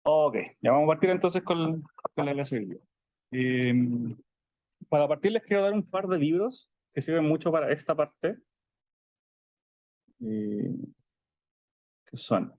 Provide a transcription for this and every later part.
Ok, ya vamos a partir entonces con la clase de hoy día. Para partir les quiero dar un par de libros que sirven mucho para esta parte, eh, que son...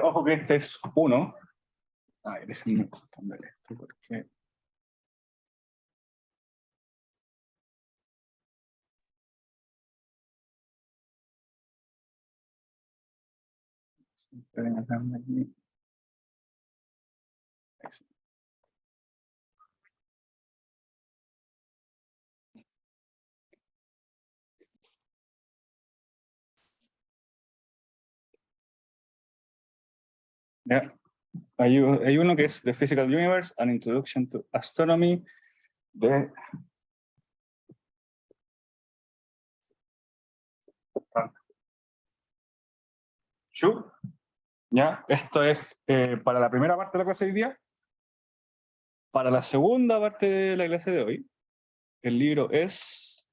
ojo que este es uno. Ay, déjenme cambiar esto porque... Esperen acá, aquí. Ya. Hay uno que es The Physical Universe, An Introduction to Astronomy, de Chu. Ya, esto es para la primera parte de la clase de hoy día. Para la segunda parte de la clase de hoy, el libro es...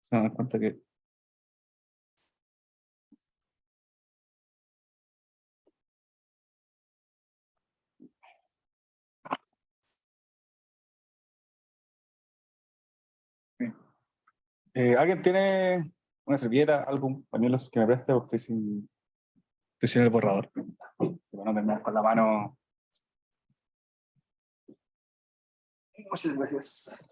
Se dan cuenta que... ¿Alguien tiene una servilleta, algún pañuelo que me preste? Porque estoy sin el borrador. Bueno, terminar con la mano. Muchas gracias.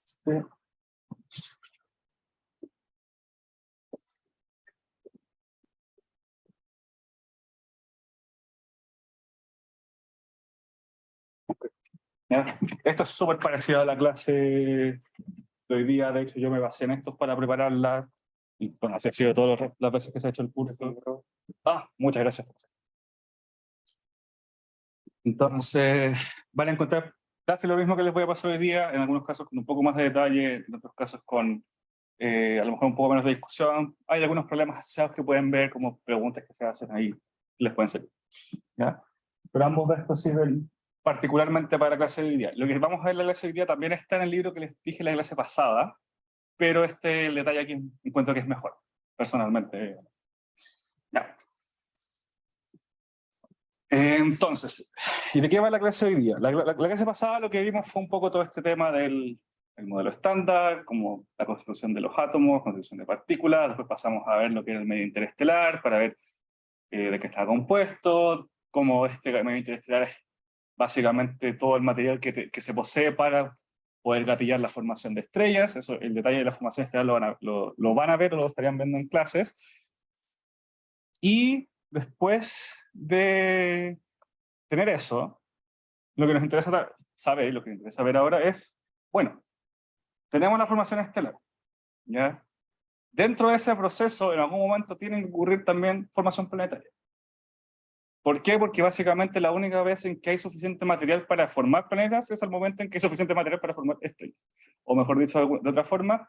Este, ¿ya? Esto es súper parecido a la clase de hoy día. De hecho, yo me basé en esto para prepararla. Y bueno, así ha sido todas las veces que se ha hecho el curso. Ah, muchas gracias. Entonces, van a encontrar casi lo mismo que les voy a pasar hoy día, en algunos casos con un poco más de detalle, en otros casos con a lo mejor un poco menos de discusión. Hay algunos problemas asociados que pueden ver, como preguntas que se hacen ahí, que les pueden servir. ¿Ya? Pero ambos de estos sirven particularmente para la clase de hoy día. Lo que vamos a ver en la clase de hoy día también está en el libro que les dije en la clase pasada, pero el detalle aquí encuentro que es mejor, personalmente. ¿Ya? Entonces, ¿y de qué va la clase hoy día? La clase pasada lo que vimos fue un poco todo este tema del modelo estándar, como la constitución de los átomos, constitución de partículas, después pasamos a ver lo que era el medio interestelar, para ver de qué está compuesto, cómo este medio interestelar es básicamente todo el material que se posee para poder gatillar la formación de estrellas. Eso, el detalle de la formación estelar lo van a ver o lo estarían viendo en clases. Y después de tener eso, lo que nos interesa saber, lo que nos interesa ver ahora es, bueno, tenemos la formación estelar, ¿ya? Dentro de ese proceso, en algún momento tiene que ocurrir también formación planetaria. ¿Por qué? Porque básicamente la única vez en que hay suficiente material para formar planetas es el momento en que hay suficiente material para formar estrellas. O mejor dicho, de otra forma,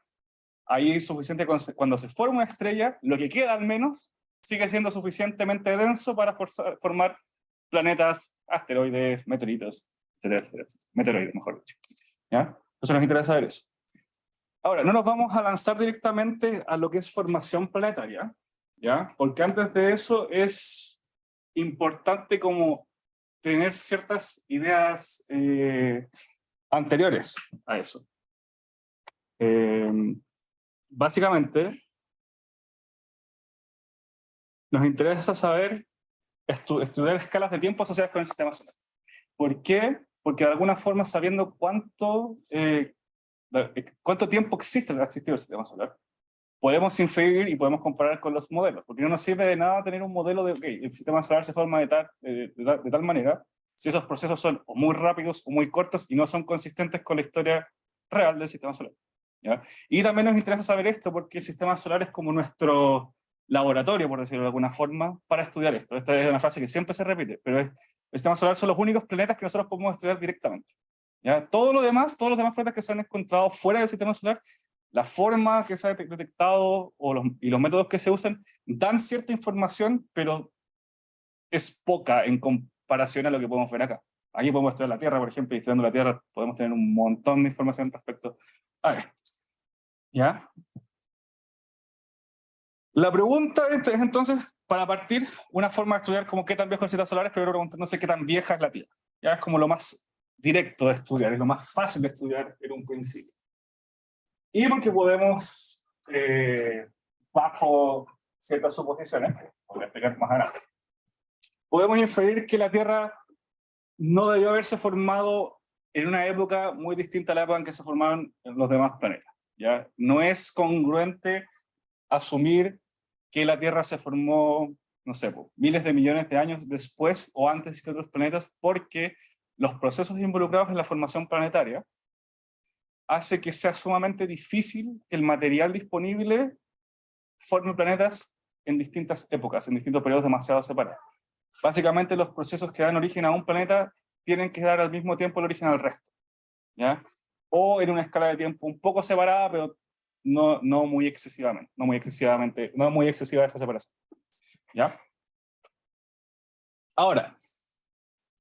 ahí hay suficiente cuando se forma una estrella, lo que queda al menos sigue siendo suficientemente denso para formar planetas, asteroides, meteoritos, etcétera, etcétera, etcétera. Meteoroides, mejor dicho. ¿Ya? Entonces nos interesa saber eso. Ahora, no nos vamos a lanzar directamente a lo que es formación planetaria, ¿ya? Porque antes de eso es importante como tener ciertas ideas anteriores a eso. Básicamente, nos interesa saber, estudiar escalas de tiempo asociadas con el sistema solar. ¿Por qué? Porque de alguna forma, sabiendo cuánto tiempo existe el existir el sistema solar, podemos inferir y podemos comparar con los modelos, porque no nos sirve de nada tener un modelo de, ok, el sistema solar se forma de tal manera, si esos procesos son o muy rápidos o muy cortos y no son consistentes con la historia real del sistema solar. ¿Ya? Y también nos interesa saber esto porque el sistema solar es como nuestro laboratorio, por decirlo de alguna forma, para estudiar esto. Esta es una frase que siempre se repite, pero el sistema solar son los únicos planetas que nosotros podemos estudiar directamente. ¿Ya? Todos los demás planetas que se han encontrado fuera del sistema solar, la forma que se ha detectado y los métodos que se usan dan cierta información, pero es poca en comparación a lo que podemos ver acá. Aquí podemos estudiar la Tierra, por ejemplo, y estudiando la Tierra podemos tener un montón de información respecto a esto. ¿Ya? La pregunta es entonces, para partir, una forma de estudiar como qué tan viejo es el sistema solar es primero preguntándose qué tan vieja es la Tierra. Ya es como lo más directo de estudiar, es lo más fácil de estudiar en un principio. Y porque podemos, bajo ciertas suposiciones, voy a explicar más adelante, podemos inferir que la Tierra no debió haberse formado en una época muy distinta a la época en que se formaron los demás planetas. ¿Ya? No es congruente asumir que la Tierra se formó, no sé, miles de millones de años después o antes que otros planetas, porque los procesos involucrados en la formación planetaria hace que sea sumamente difícil que el material disponible forme planetas en distintas épocas, en distintos periodos demasiado separados. Básicamente los procesos que dan origen a un planeta tienen que dar al mismo tiempo el origen al resto, ¿ya? O en una escala de tiempo un poco separada, pero no muy excesiva esa separación, ¿ya? Ahora,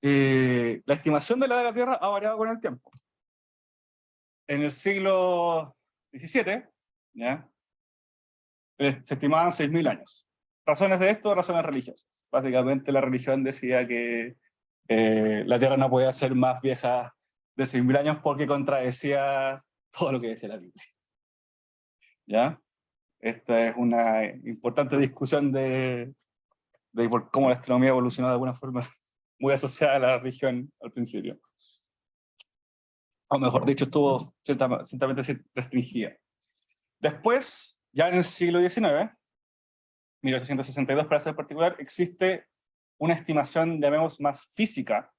la estimación de la edad de la Tierra ha variado con el tiempo. En el siglo XVII, ¿ya? Se estimaban 6.000 años. Razones de esto, razones religiosas. Básicamente la religión decía que la Tierra no podía ser más vieja de 6.000 años porque contradecía todo lo que decía la Biblia. ¿Ya? Esta es una importante discusión de por cómo la astronomía evolucionó de alguna forma muy asociada a la religión al principio. O mejor dicho, estuvo ciertamente restringida. Después, ya en el siglo XIX, 1862 para ser particular, existe una estimación, llamemos, más física,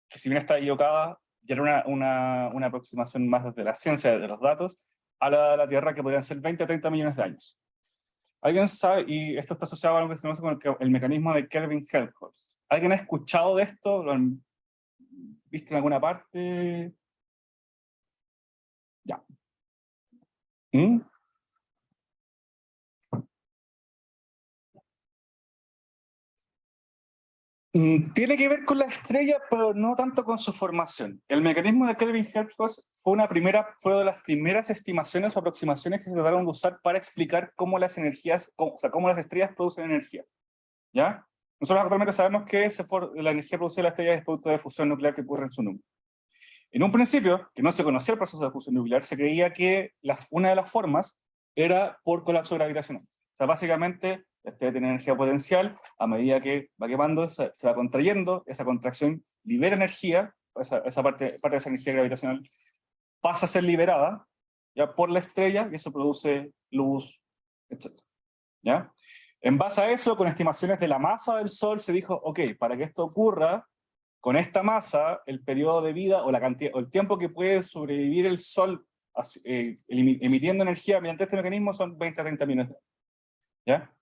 que si bien está equivocada, ya era una aproximación más desde la ciencia, de los datos, a la Tierra, que podrían ser 20 a 30 millones de años. ¿Alguien sabe? Y esto está asociado a algo que se conoce como el mecanismo de Kelvin-Helmholtz. ¿Alguien ha escuchado de esto? ¿Lo han visto en alguna parte? Ya. ¿Mm? Tiene que ver con la estrella, pero no tanto con su formación. El mecanismo de Kelvin-Helmholtz fue de las primeras estimaciones o aproximaciones que se trataron de usar para explicar cómo las energías, cómo las estrellas producen energía. ¿Ya? Nosotros actualmente sabemos que la energía producida de la estrella es producto de fusión nuclear que ocurre en su núcleo. En un principio, que no se conocía el proceso de fusión nuclear, se creía que una de las formas era por colapso gravitacional. O sea, básicamente, la estrella tiene energía potencial, a medida que va quemando, se va contrayendo, esa contracción libera energía, esa parte de esa energía gravitacional pasa a ser liberada ya por la estrella, y eso produce luz, etc. ¿Ya? En base a eso, con estimaciones de la masa del Sol, se dijo, ok, para que esto ocurra, con esta masa, el periodo de vida o la cantidad o el tiempo que puede sobrevivir el Sol emitiendo energía mediante este mecanismo son 20 a 30 millones de años. ¿Ya?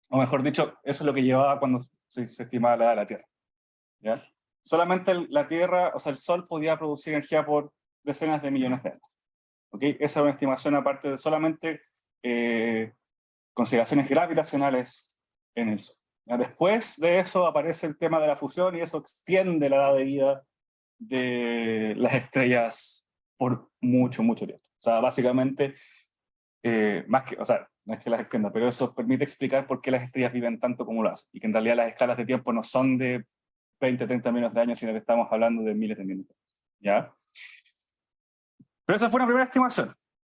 O mejor dicho, eso es lo que llevaba cuando se estimaba la edad de la Tierra. ¿Ya? Solamente la Tierra, o sea, el Sol podía producir energía por decenas de millones de años. ¿Okay? Esa es una estimación aparte de solamente consideraciones gravitacionales en el Sol. ¿Ya? Después de eso aparece el tema de la fusión y eso extiende la edad de vida de las estrellas por mucho, mucho tiempo. O sea, básicamente, no es que las extienda, pero eso permite explicar por qué las estrellas viven tanto como lo hacen, y que en realidad las escalas de tiempo no son de 20, 30 millones de años, sino que estamos hablando de miles de millones de años, ¿ya? Pero esa fue una primera estimación.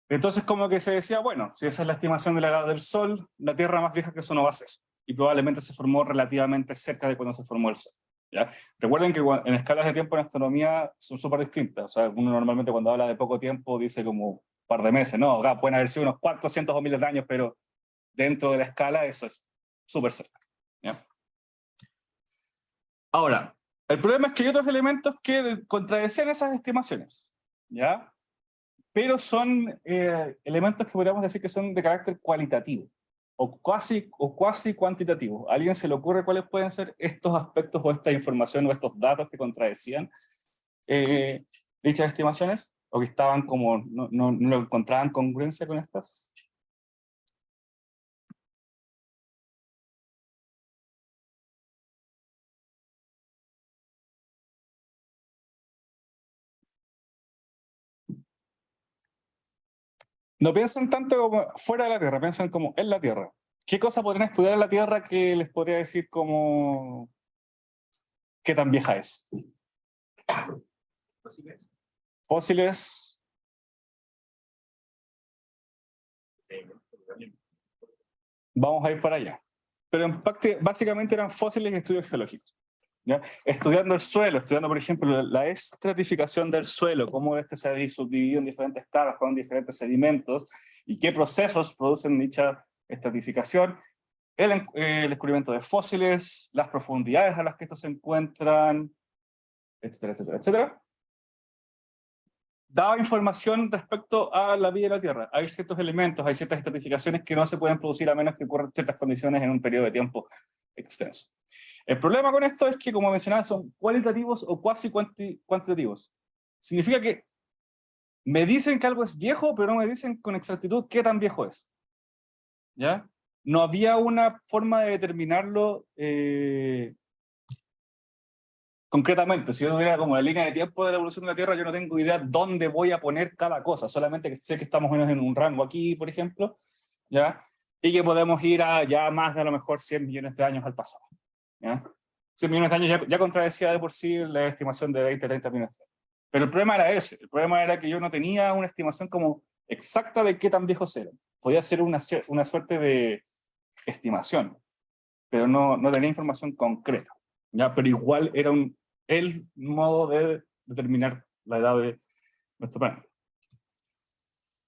Entonces como que se decía, bueno, si esa es la estimación de la edad del Sol, la Tierra más vieja que eso no va a ser. Y probablemente se formó relativamente cerca de cuando se formó el Sol, ¿ya? Recuerden que en escalas de tiempo en astronomía son súper distintas. O sea, uno normalmente cuando habla de poco tiempo dice como un par de meses, ¿no? Acá pueden haber sido unos cuantos cientos o miles de años, pero dentro de la escala eso es súper cerca, ¿ya? Ahora, el problema es que hay otros elementos que contradecían esas estimaciones, ¿ya? Pero son elementos que podríamos decir que son de carácter cualitativo o cuasi cuantitativo. ¿A alguien se le ocurre cuáles pueden ser estos aspectos o esta información o estos datos que contradecían dichas estimaciones? ¿O que estaban como, no lo encontraban congruencia con estas? No piensan tanto como fuera de la Tierra, piensan como en la Tierra. ¿Qué cosa podrían estudiar en la Tierra que les podría decir como qué tan vieja es? Fósiles. Fósiles. Vamos a ir para allá. Pero en parte, básicamente eran fósiles y estudios geológicos, ¿ya? Estudiando el suelo, estudiando, por ejemplo, la estratificación del suelo, cómo este se ha subdividido en diferentes capas con diferentes sedimentos y qué procesos producen dicha estratificación, el descubrimiento de fósiles, las profundidades a las que estos se encuentran, etcétera, etcétera, etcétera. Daba información respecto a la vida de la Tierra. Hay ciertos elementos, hay ciertas estratificaciones que no se pueden producir a menos que ocurran ciertas condiciones en un periodo de tiempo extenso. El problema con esto es que, como mencionaba, son cualitativos o cuasi cuantitativos. Significa que me dicen que algo es viejo, pero no me dicen con exactitud qué tan viejo es, ¿ya? No había una forma de determinarlo concretamente. Si yo tuviera como la línea de tiempo de la evolución de la Tierra, yo no tengo idea dónde voy a poner cada cosa, solamente que sé que estamos menos en un rango aquí, por ejemplo, ¿ya? Y que podemos ir a ya más de a lo mejor 100 millones de años al pasado, ¿ya? 100 millones de años ya contradecía de por sí la estimación de 20, 30 millones de años. Pero el problema era ese, el problema era que yo no tenía una estimación como exacta de qué tan viejos eran. Podía ser una suerte de estimación, pero no tenía información concreta, ¿ya? Pero igual era el modo de determinar la edad de nuestro planeta.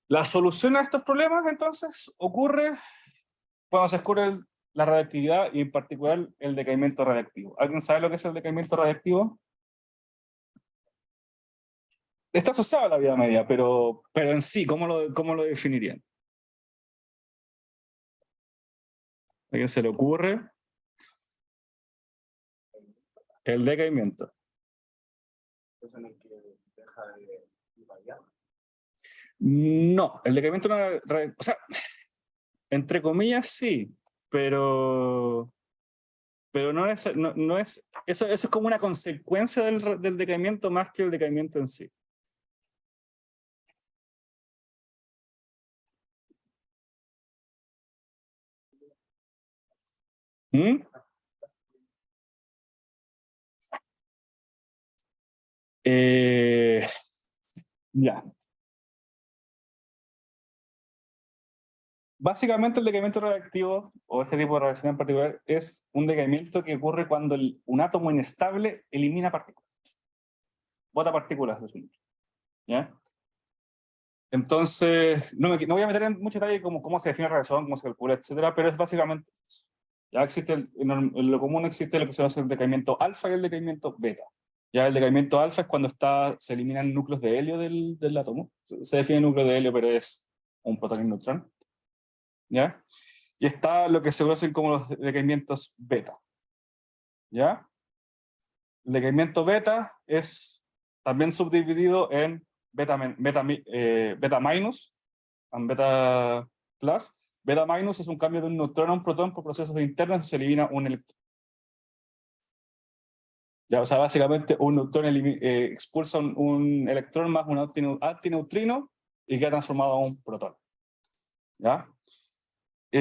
La solución a estos problemas, entonces, ocurre cuando se descubre la radiactividad y en particular el decaimiento radiactivo. ¿Alguien sabe lo que es el decaimiento radiactivo? Está asociado a la vida media, pero en sí, ¿cómo lo definirían? ¿A alguien se le ocurre? El decaimiento. ¿Es en el que deja de variar? No, el decaimiento no, o sea, entre comillas sí, pero no es, eso es como una consecuencia del decaimiento más que el decaimiento en sí. ¿Mm? Ya. Básicamente el decaimiento radiactivo, o este tipo de radiación en particular, es un decaimiento que ocurre cuando un átomo inestable elimina partículas. Bota partículas de su núcleo, ¿ya? Entonces, no voy a meter en mucho detalle cómo se define la radiación, cómo se calcula, etcétera, pero es básicamente eso. Ya existe, en lo común existe lo que se llama el decaimiento alfa y el decaimiento beta. Ya el decaimiento alfa es cuando se eliminan núcleos de helio del átomo. Se define núcleo de helio, pero es un protón y un neutrón. ¿Ya? Y está lo que se conocen como los decaimientos beta. ¿Ya? El decaimiento beta es también subdividido en beta minus y beta plus. Beta minus es un cambio de un neutrón a un protón por procesos internos y se elimina un electrón. Ya, o sea, básicamente un neutrón expulsa un electrón más un antineutrino y queda transformado a un protón. ¿Ya? Y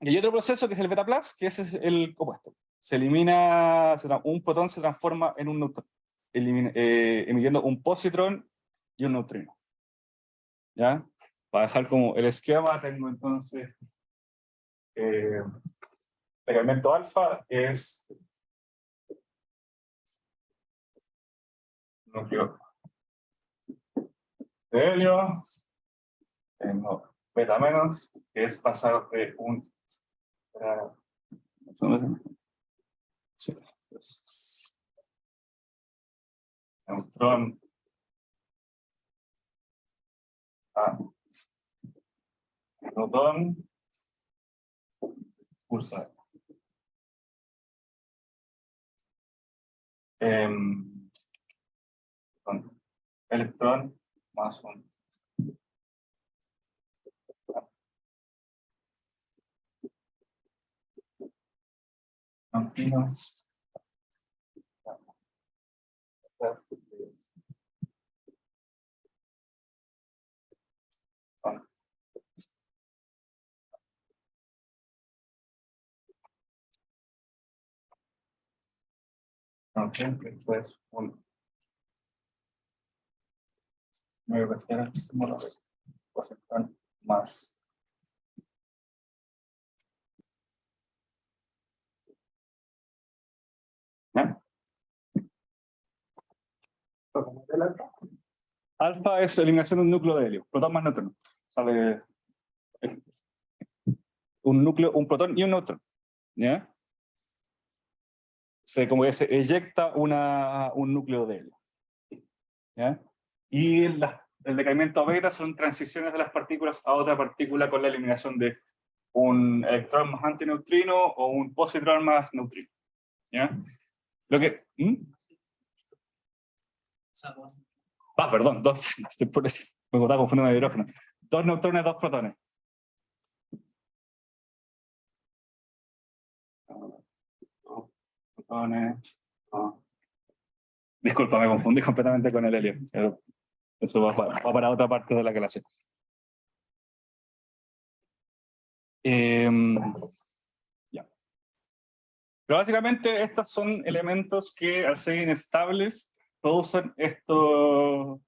hay otro proceso que es el beta plus, que ese es el opuesto. Se elimina, un protón se transforma en un neutrón, emitiendo un positrón y un neutrino. ¿Ya? Para dejar como el esquema, tengo entonces el elemento alfa, que es núcleo de helio. Tengo beta menos, que es pasar de un... Sí, pues, neutrón a protón pulsar. Electrón más un neutrino. Después un 9 vectores más. ¿Ya? Alfa es eliminación de un núcleo de helio, protón más neutrón. Sale un núcleo, un protón y un neutrón. ¿Ya? Como que se eyecta un núcleo de helio. ¿Ya? Y el decaimiento beta son transiciones de las partículas a otra partícula con la eliminación de un electrón más antineutrino o un positrón más neutrino. ¿Ya? Lo que... perdón, dos, me estaba confundiendo de hidrógeno. 2 neutrones, 2 protones. Protones. No. Disculpa, me confundí completamente con el helio. Eso va para otra parte de la clase. Ya. Pero básicamente estos son elementos que al ser inestables producen esto.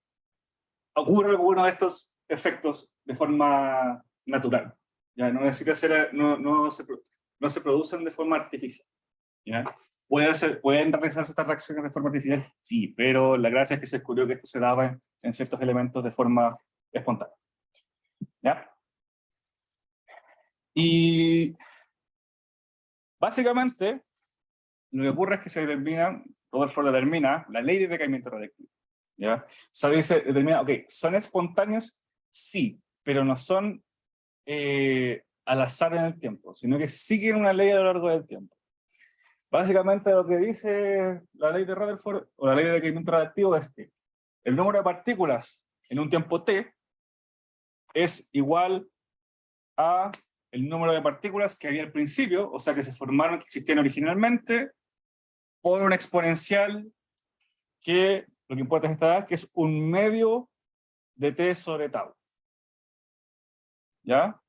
Ocurre alguno de estos efectos de forma natural. Ya no necesita ser, no se producen de forma artificial. ¿Ya? ¿Pueden realizarse estas reacciones de forma artificial? Sí, pero la gracia es que se descubrió que esto se daba en ciertos elementos de forma espontánea. ¿Ya? Y básicamente lo que ocurre es que se determina, Rutherford determina la ley de decaimiento radiactivo. ¿Ya? O sea, determina, ok, ¿son espontáneos? Sí, pero no son al azar en el tiempo, sino que siguen una ley a lo largo del tiempo. Básicamente lo que dice la ley de Rutherford, o la ley de decaimiento radiactivo, es que el número de partículas en un tiempo t es igual a el número de partículas que había al principio, o sea que se formaron, que existían originalmente, por una exponencial que lo que importa es esta edad, que es un medio de t sobre tau. ¿Ya?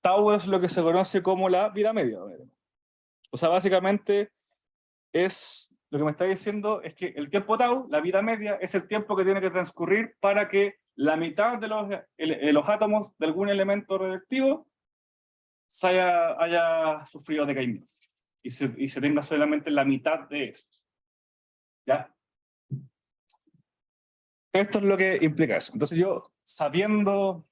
Tau es lo que se conoce como la vida media. O sea, básicamente lo que me está diciendo es que el tiempo tau, la vida media, es el tiempo que tiene que transcurrir para que la mitad de los átomos de algún elemento radioactivo haya sufrido decaimiento. Y se tenga solamente la mitad de estos. ¿Ya? Esto es lo que implica eso. Entonces yo, sabiendo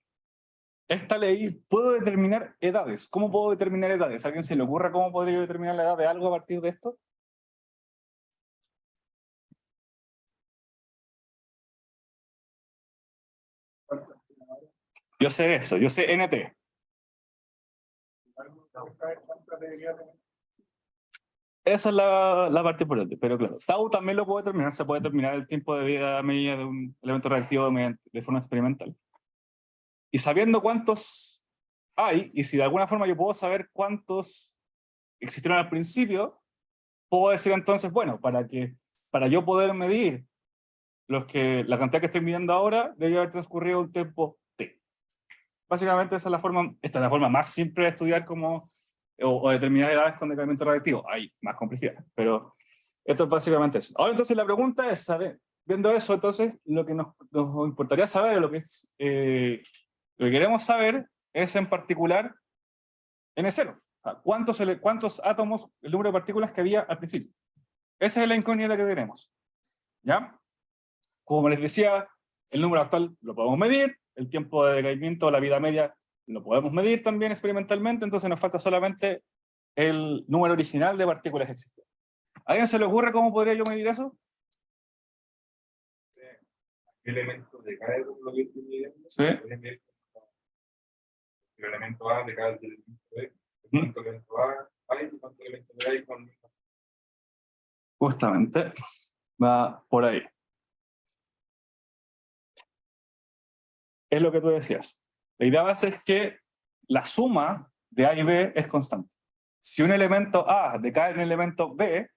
esta ley, puedo determinar edades. ¿Cómo puedo determinar edades? ¿A alguien se le ocurre cómo podría determinar la edad de algo a partir de esto? Yo sé eso, yo sé NT. Esa es la parte importante, pero claro, tau también lo puedo determinar, se puede determinar el tiempo de vida media de un elemento reactivo de forma experimental. Y sabiendo cuántos hay, y si de alguna forma yo puedo saber cuántos existieron al principio, puedo decir entonces, bueno, para yo poder medir la cantidad que estoy midiendo ahora, debe haber transcurrido un tiempo t. Básicamente esa es la forma, esta es la forma más simple de estudiar como, o determinar edades con decaimiento radiactivo. Hay más complejidad, pero esto es básicamente eso. Ahora entonces la pregunta es, ¿sabe? Viendo eso, entonces lo que nos importaría saber, lo que es, lo que queremos saber es en particular N0. O sea, ¿cuántos átomos, el número de partículas que había al principio? Esa es la incógnita que tenemos. ¿Ya? Como les decía, el número actual lo podemos medir, el tiempo de decaimiento, la vida media, lo podemos medir también experimentalmente, entonces nos falta solamente el número original de partículas existentes. ¿A alguien se le ocurre cómo podría yo medir eso? ¿Qué elementos de cada lo que estoy midiendo? Sí. El elemento A de cada elemento B. ¿Cuánto elemento A hay? ¿Cuánto elemento B hay? Justamente, va por ahí. Es lo que tú decías. La idea base es que la suma de A y B es constante. Si un elemento A decae en el elemento B,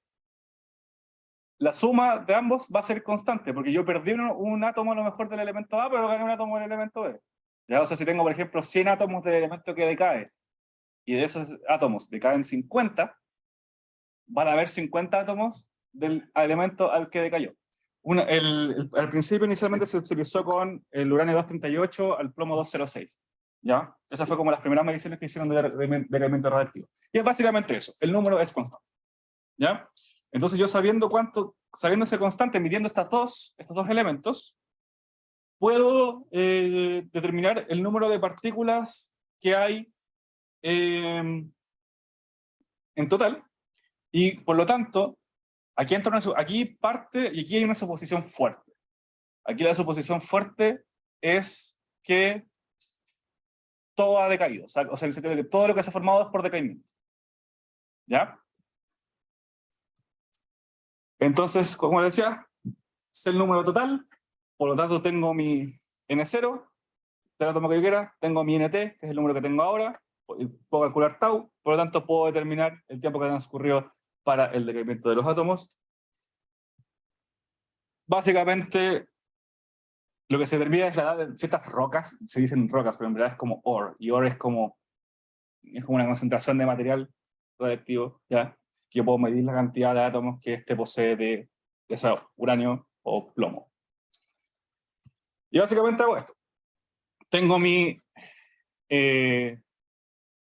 la suma de ambos va a ser constante, porque yo perdí un átomo a lo mejor del elemento A, pero gané un átomo del elemento B. ¿Ya? O sea, si tengo, por ejemplo, 100 átomos del elemento que decae, y de esos átomos decaen 50, van a haber 50 átomos del elemento al que decayó. Al principio inicialmente se utilizó con el uranio 238 al plomo 206. ¿Ya? Esas fue como las primeras mediciones que hicieron de elemento radioactivo. Y es básicamente eso, el número es constante. ¿Ya? Entonces yo sabiendo ese constante, midiendo estos dos elementos, puedo determinar el número de partículas que hay en total, y por lo tanto, aquí parte, y aquí hay una suposición fuerte. Aquí la suposición fuerte es que todo ha decaído, o sea, en el sentido de que todo lo que se ha formado es por decaimiento. ¿Ya? Entonces, como les decía, es el número total, por lo tanto tengo mi N0, del átomo que yo quiera, tengo mi NT, que es el número que tengo ahora, puedo calcular tau, por lo tanto puedo determinar el tiempo que transcurrió para el decaimiento de los átomos. Básicamente, lo que se determina es la edad de ciertas rocas, se dicen rocas, pero en verdad es como ore, y ore es como una concentración de material radiactivo, ¿ya? Que yo puedo medir la cantidad de átomos que este posee de uranio o plomo. Y básicamente hago esto. Tengo mi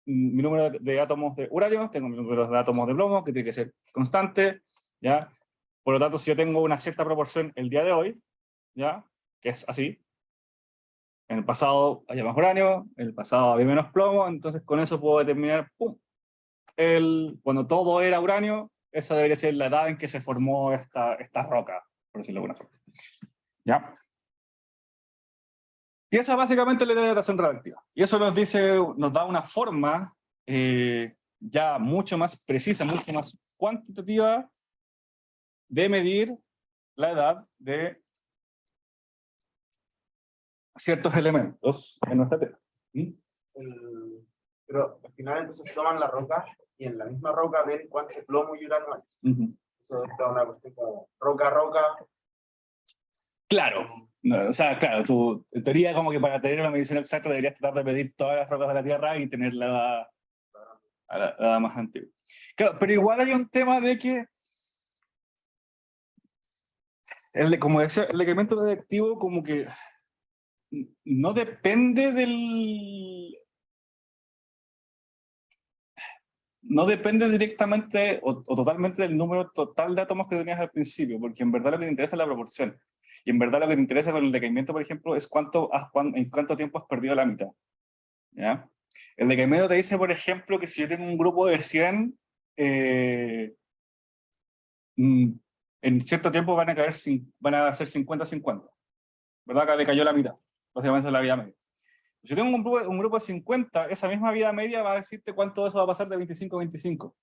número de átomos de uranio, tengo mi número de átomos de plomo, que tiene que ser constante, ¿ya? Por lo tanto, si yo tengo una cierta proporción el día de hoy, ¿ya? Que es así, en el pasado había más uranio, en el pasado había menos plomo, entonces con eso puedo determinar, ¡pum! Cuando todo era uranio, esa debería ser la edad en que se formó esta roca, por decirlo de alguna forma. ¿Ya? Y esa básicamente es la idea de datación radioactiva. Y eso nos da una forma ya mucho más precisa, mucho más cuantitativa de medir la edad de ciertos elementos en nuestra Tierra. ¿Sí? Pero al final entonces toman la roca y en la misma roca ven cuánto plomo y uranio hay. Eso es una cuestión como roca a roca. Claro. No, o sea, claro, tú, en teoría como que para tener una medición exacta deberías tratar de medir todas las rocas de la Tierra y tener la edad, la edad más antigua. Claro, pero igual hay un tema de que como decía, el decaimiento radiactivo como que no depende no depende directamente o totalmente del número total de átomos que tenías al principio, porque en verdad lo que te interesa es la proporción. Y en verdad lo que te interesa con el decaimiento, por ejemplo, es en cuánto tiempo has perdido la mitad. ¿Ya? El decaimiento te dice, por ejemplo, que si yo tengo un grupo de 100, en cierto tiempo van a ser 50-50. ¿Verdad? Acá decayó la mitad. Básicamente esa es la vida media. Si tengo un grupo de 50, esa misma vida media va a decirte cuánto de eso va a pasar de 25 a 25.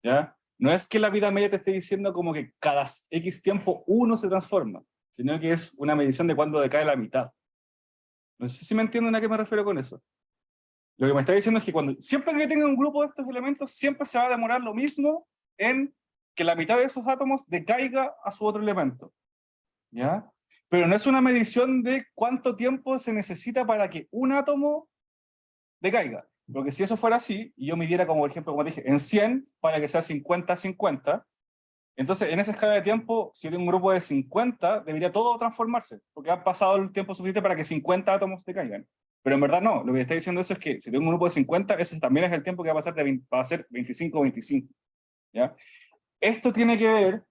¿Ya? No es que la vida media te esté diciendo como que cada X tiempo uno se transforma, sino que es una medición de cuándo decae la mitad. No sé si me entienden a qué me refiero con eso. Lo que me está diciendo es que siempre que tenga un grupo de estos elementos, siempre se va a demorar lo mismo en que la mitad de esos átomos decaiga a su otro elemento. ¿Ya? Pero no es una medición de cuánto tiempo se necesita para que un átomo decaiga. Porque si eso fuera así, y yo midiera, como por ejemplo, como dije, en 100 para que sea 50-50, entonces en esa escala de tiempo, si yo tengo un grupo de 50, debería todo transformarse, porque ha pasado el tiempo suficiente para que 50 átomos decaigan. Pero en verdad no, lo que está diciendo eso es que si tengo un grupo de 50, ese también es el tiempo que va a pasar va a ser 25-25. ¿Ya? Esto tiene que ver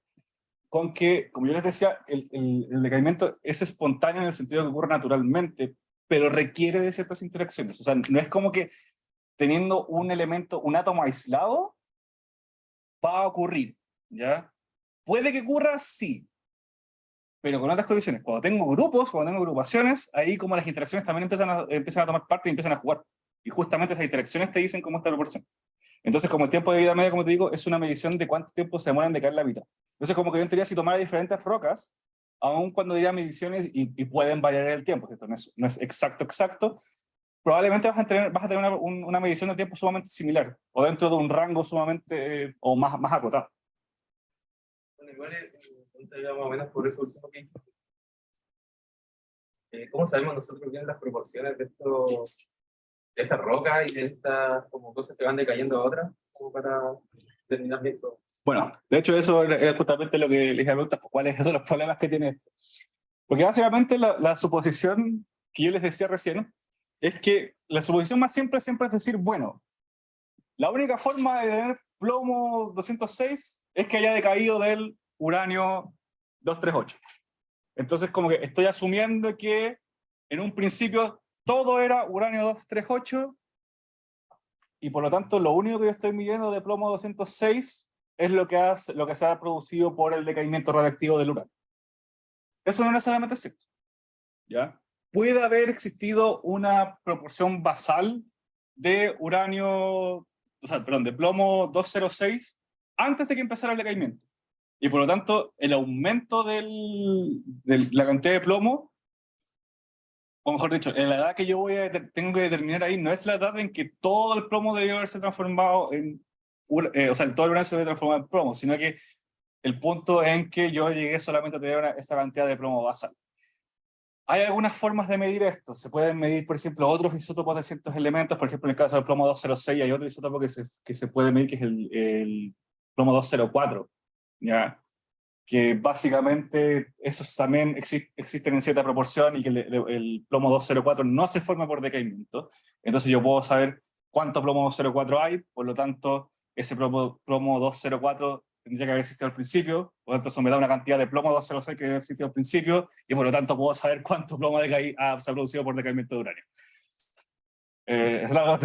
con que, como yo les decía, el decaimiento es espontáneo en el sentido que ocurre naturalmente, pero requiere de ciertas interacciones. O sea, no es como que teniendo un elemento, un átomo aislado, va a ocurrir, ¿ya? Puede que ocurra, sí, pero con otras condiciones. Cuando tengo grupos, cuando tengo agrupaciones, ahí como las interacciones también empiezan a tomar parte y empiezan a jugar. Y justamente esas interacciones te dicen cómo está la proporción. Entonces, como el tiempo de vida media, como te digo, es una medición de cuánto tiempo se demoran de caer la mitad. Entonces, como que yo en teoría, si tomara diferentes rocas, aun cuando diría mediciones y pueden variar el tiempo, ¿cierto? No es exacto, probablemente vas a tener una medición de tiempo sumamente similar, o dentro de un rango sumamente, o más acotado. Bueno, igual más o menos por eso último que ¿cómo sabemos nosotros bien las proporciones de esta roca y de estas como cosas que van decayendo a otras, como para determinar esto? Bueno, de hecho eso era justamente lo que le dije a la pregunta, ¿cuáles son los problemas que tiene? Porque básicamente la suposición que yo les decía recién es que la suposición más simple siempre es decir, bueno, la única forma de tener plomo 206 es que haya decaído del uranio 238. Entonces como que estoy asumiendo que en un principio todo era uranio 238 y por lo tanto lo único que yo estoy midiendo de plomo 206 es lo que se ha producido por el decaimiento radiactivo del uranio. Eso no necesariamente es cierto, ¿ya? Puede haber existido una proporción basal de uranio, o sea, perdón, de plomo 206 antes de que empezara el decaimiento. Y por lo tanto, el aumento de la cantidad de plomo, o mejor dicho, la edad que yo tengo que determinar ahí no es la edad en que todo el plomo debió haberse transformado en, o sea, todo el uranio se debe transformar en plomo, sino que el punto en que yo llegué solamente a tener esta cantidad de plomo basal. Hay algunas formas de medir esto. Se pueden medir, por ejemplo, otros isótopos de ciertos elementos. Por ejemplo, en el caso del plomo 206 hay otro isótopo que se puede medir, que es el plomo 204, ¿ya? Que básicamente esos también existen en cierta proporción y que el plomo 204 no se forma por decaimiento. Entonces yo puedo saber cuánto plomo 204 hay, por lo tanto, ese plomo 204 tendría que haber existido al principio, por lo tanto eso me da una cantidad de plomo 206 que debe haber existido al principio, y por lo tanto puedo saber cuánto plomo se ha producido por decaimiento de uranio. Es la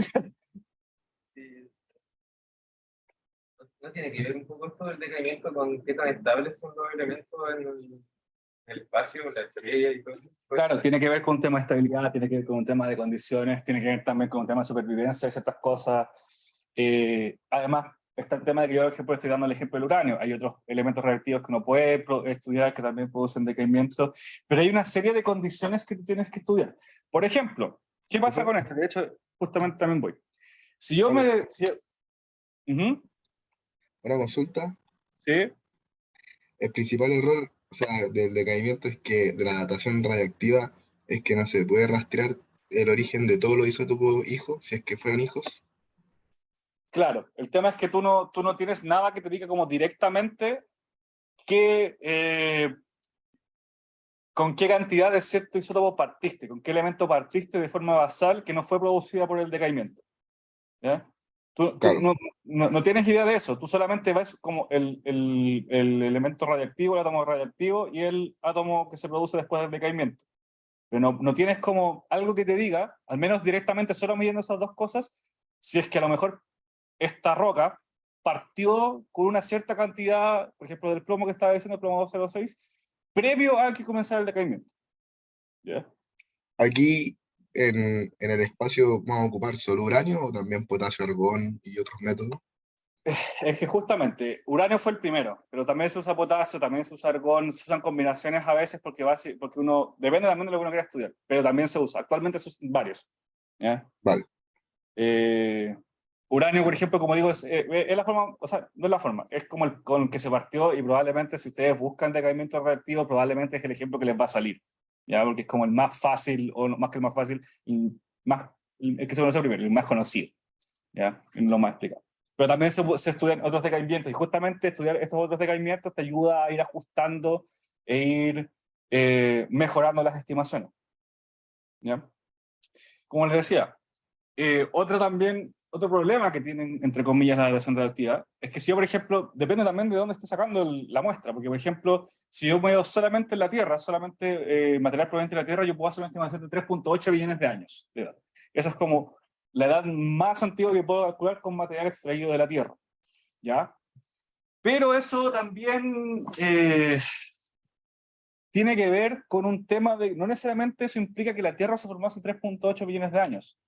¿No tiene que ver un poco esto del decaimiento con qué tan estables son los elementos en el espacio, la estrella y todo eso? Claro, tiene que ver con un tema de estabilidad, tiene que ver con un tema de condiciones, tiene que ver también con un tema de supervivencia y ciertas cosas. Además, está el tema de que yo, por ejemplo, estoy dando el ejemplo del uranio. Hay otros elementos reactivos que uno puede estudiar que también producen decaimiento, pero hay una serie de condiciones que tú tienes que estudiar. Por ejemplo, ¿qué pasa con esto? De hecho, justamente también voy. Si yo me... Una consulta. Sí. El principal error, o sea, del decaimiento es que de la datación radiactiva es que no se puede rastrear el origen de todos los isótopos hijos, si es que fueran hijos. Claro, el tema es que tú no tienes nada que te diga como directamente con qué cantidad de cierto isótopo partiste, con qué elemento partiste de forma basal que no fue producida por el decaimiento. ¿Ya? Tú Claro. no tienes idea de eso, tú solamente ves como el elemento radiactivo, el átomo radiactivo y el átomo que se produce después del decaimiento. Pero no tienes como algo que te diga, al menos directamente solo midiendo esas dos cosas, si es que a lo mejor esta roca partió con una cierta cantidad, por ejemplo, del plomo que estaba diciendo, el plomo 206, previo a que comenzara el decaimiento. ¿Ya? Aquí en el espacio vamos a ocupar solo uranio o también potasio, argón y otros métodos. Es que justamente, uranio fue el primero, pero también se usa potasio, también se usa argón, se usan combinaciones a veces porque uno, depende también de lo que uno quiera estudiar, pero también se usa, actualmente se usan varios. ¿Ya? Vale. Uranio, por ejemplo, como digo, es la forma, o sea, no es la forma, es como con el que se partió y probablemente si ustedes buscan decaimiento reactivo, probablemente es el ejemplo que les va a salir, ¿ya? Porque es como el más fácil, o más que el más fácil, el que se conoce primero, el más conocido, ¿ya? Lo más explicado. Pero también se estudian otros decaimientos, y justamente estudiar estos otros decaimientos te ayuda a ir ajustando e ir mejorando las estimaciones, ¿ya? Como les decía, otro problema que tienen, entre comillas, la datación radioactiva, es que si yo, por ejemplo, depende también de dónde esté sacando la muestra, porque, por ejemplo, si yo mido solamente en la Tierra, solamente material proveniente de la Tierra, yo puedo hacer una estimación de 3.8 billones de años de edad. Esa es como la edad más antigua que puedo calcular con material extraído de la Tierra, ¿ya? Pero eso también tiene que ver con un tema de, no necesariamente eso implica que la Tierra se formó hace 3.8 billones de años.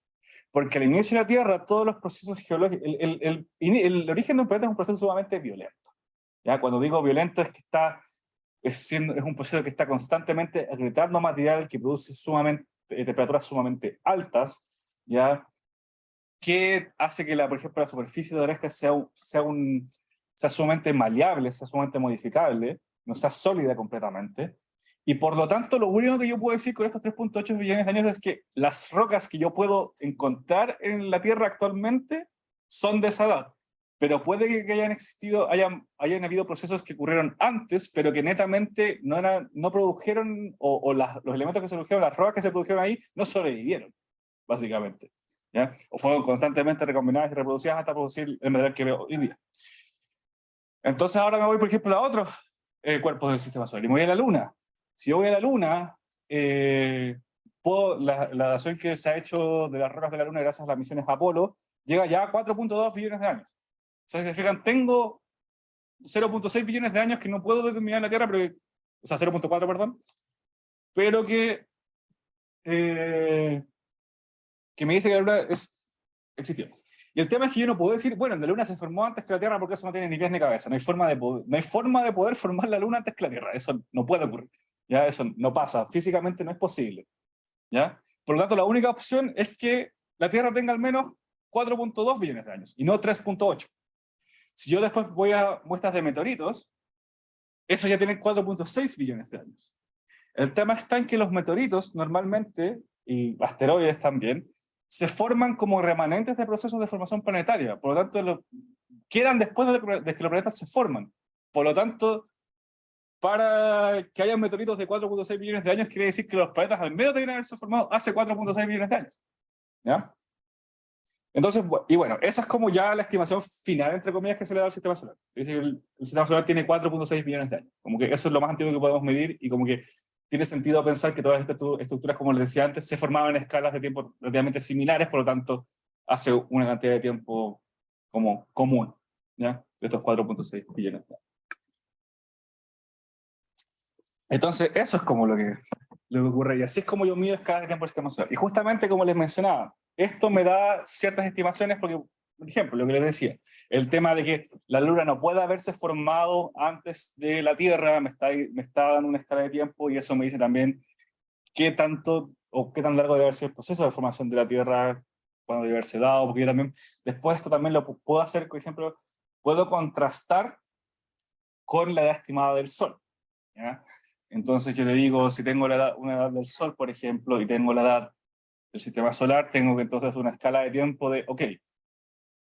Porque al inicio de la Tierra, todos los procesos geológicos, el origen de un planeta es un proceso sumamente violento. ¿Ya? Cuando digo violento es que es un proceso que está constantemente agregando material que produce temperaturas sumamente altas, ¿ya? Que hace que, por ejemplo, la superficie terrestre sea sumamente maleable, sea sumamente modificable, no sea sólida completamente. Y por lo tanto, lo único que yo puedo decir con estos 3.8 billones de años es que las rocas que yo puedo encontrar en la Tierra actualmente son de esa edad. Pero puede que hayan habido procesos que ocurrieron antes, pero que netamente no produjeron, los elementos que se produjeron, las rocas que se produjeron ahí, no sobrevivieron, básicamente, ¿ya? O fueron constantemente recombinadas y reproducidas hasta producir el material que veo hoy día. Entonces ahora me voy, por ejemplo, a otros cuerpos del sistema solar, y me voy a la Luna. Si yo voy a la Luna, la datación que se ha hecho de las rocas de la Luna gracias a las misiones Apolo llega ya a 4.2 billones de años. O sea, si se fijan, tengo 0.6 billones de años que no puedo determinar en la Tierra, o sea, 0.4, perdón, pero que me dice que la Luna existió. Y el tema es que yo no puedo decir, bueno, la Luna se formó antes que la Tierra porque eso no tiene ni pies ni cabeza. No hay forma de poder formar la Luna antes que la Tierra. Eso no puede ocurrir. ¿Ya? Eso no pasa, físicamente no es posible, ¿ya? Por lo tanto, la única opción es que la Tierra tenga al menos 4.2 billones de años, y no 3.8. Si yo después voy a muestras de meteoritos, eso ya tiene 4.6 billones de años. El tema está en que los meteoritos normalmente, y asteroides también, se forman como remanentes de procesos de formación planetaria, por lo tanto quedan después de que los planetas se forman. Por lo tanto, para que haya meteoritos de 4.6 billones de años, quiere decir que los planetas al menos deben haberse formado hace 4.6 billones de años, ¿ya? Entonces, y bueno, esa es como ya la estimación final, entre comillas, que se le da al sistema solar. Es decir, el sistema solar tiene 4.6 billones de años. Como que eso es lo más antiguo que podemos medir, y como que tiene sentido pensar que todas estas estructuras, como les decía antes, se formaban en escalas de tiempo relativamente similares, por lo tanto, hace una cantidad de tiempo como común, ¿ya? De estos 4.6 billones de años. Entonces, eso es como lo que ocurre, y así es como yo mido escalas de tiempo del sistema solar. Y justamente como les mencionaba, esto me da ciertas estimaciones porque, por ejemplo, lo que les decía, el tema de que la Luna no pueda haberse formado antes de la Tierra me está dando una escala de tiempo, y eso me dice también qué tanto o qué tan largo debe haber sido el proceso de formación de la Tierra, cuándo debe haberse dado, porque yo también, después esto también lo puedo hacer, por ejemplo, puedo contrastar con la edad estimada del Sol, ¿ya? Entonces yo le digo, si tengo una edad del Sol, por ejemplo, y tengo la edad del sistema solar, tengo que entonces una escala de tiempo de, ok,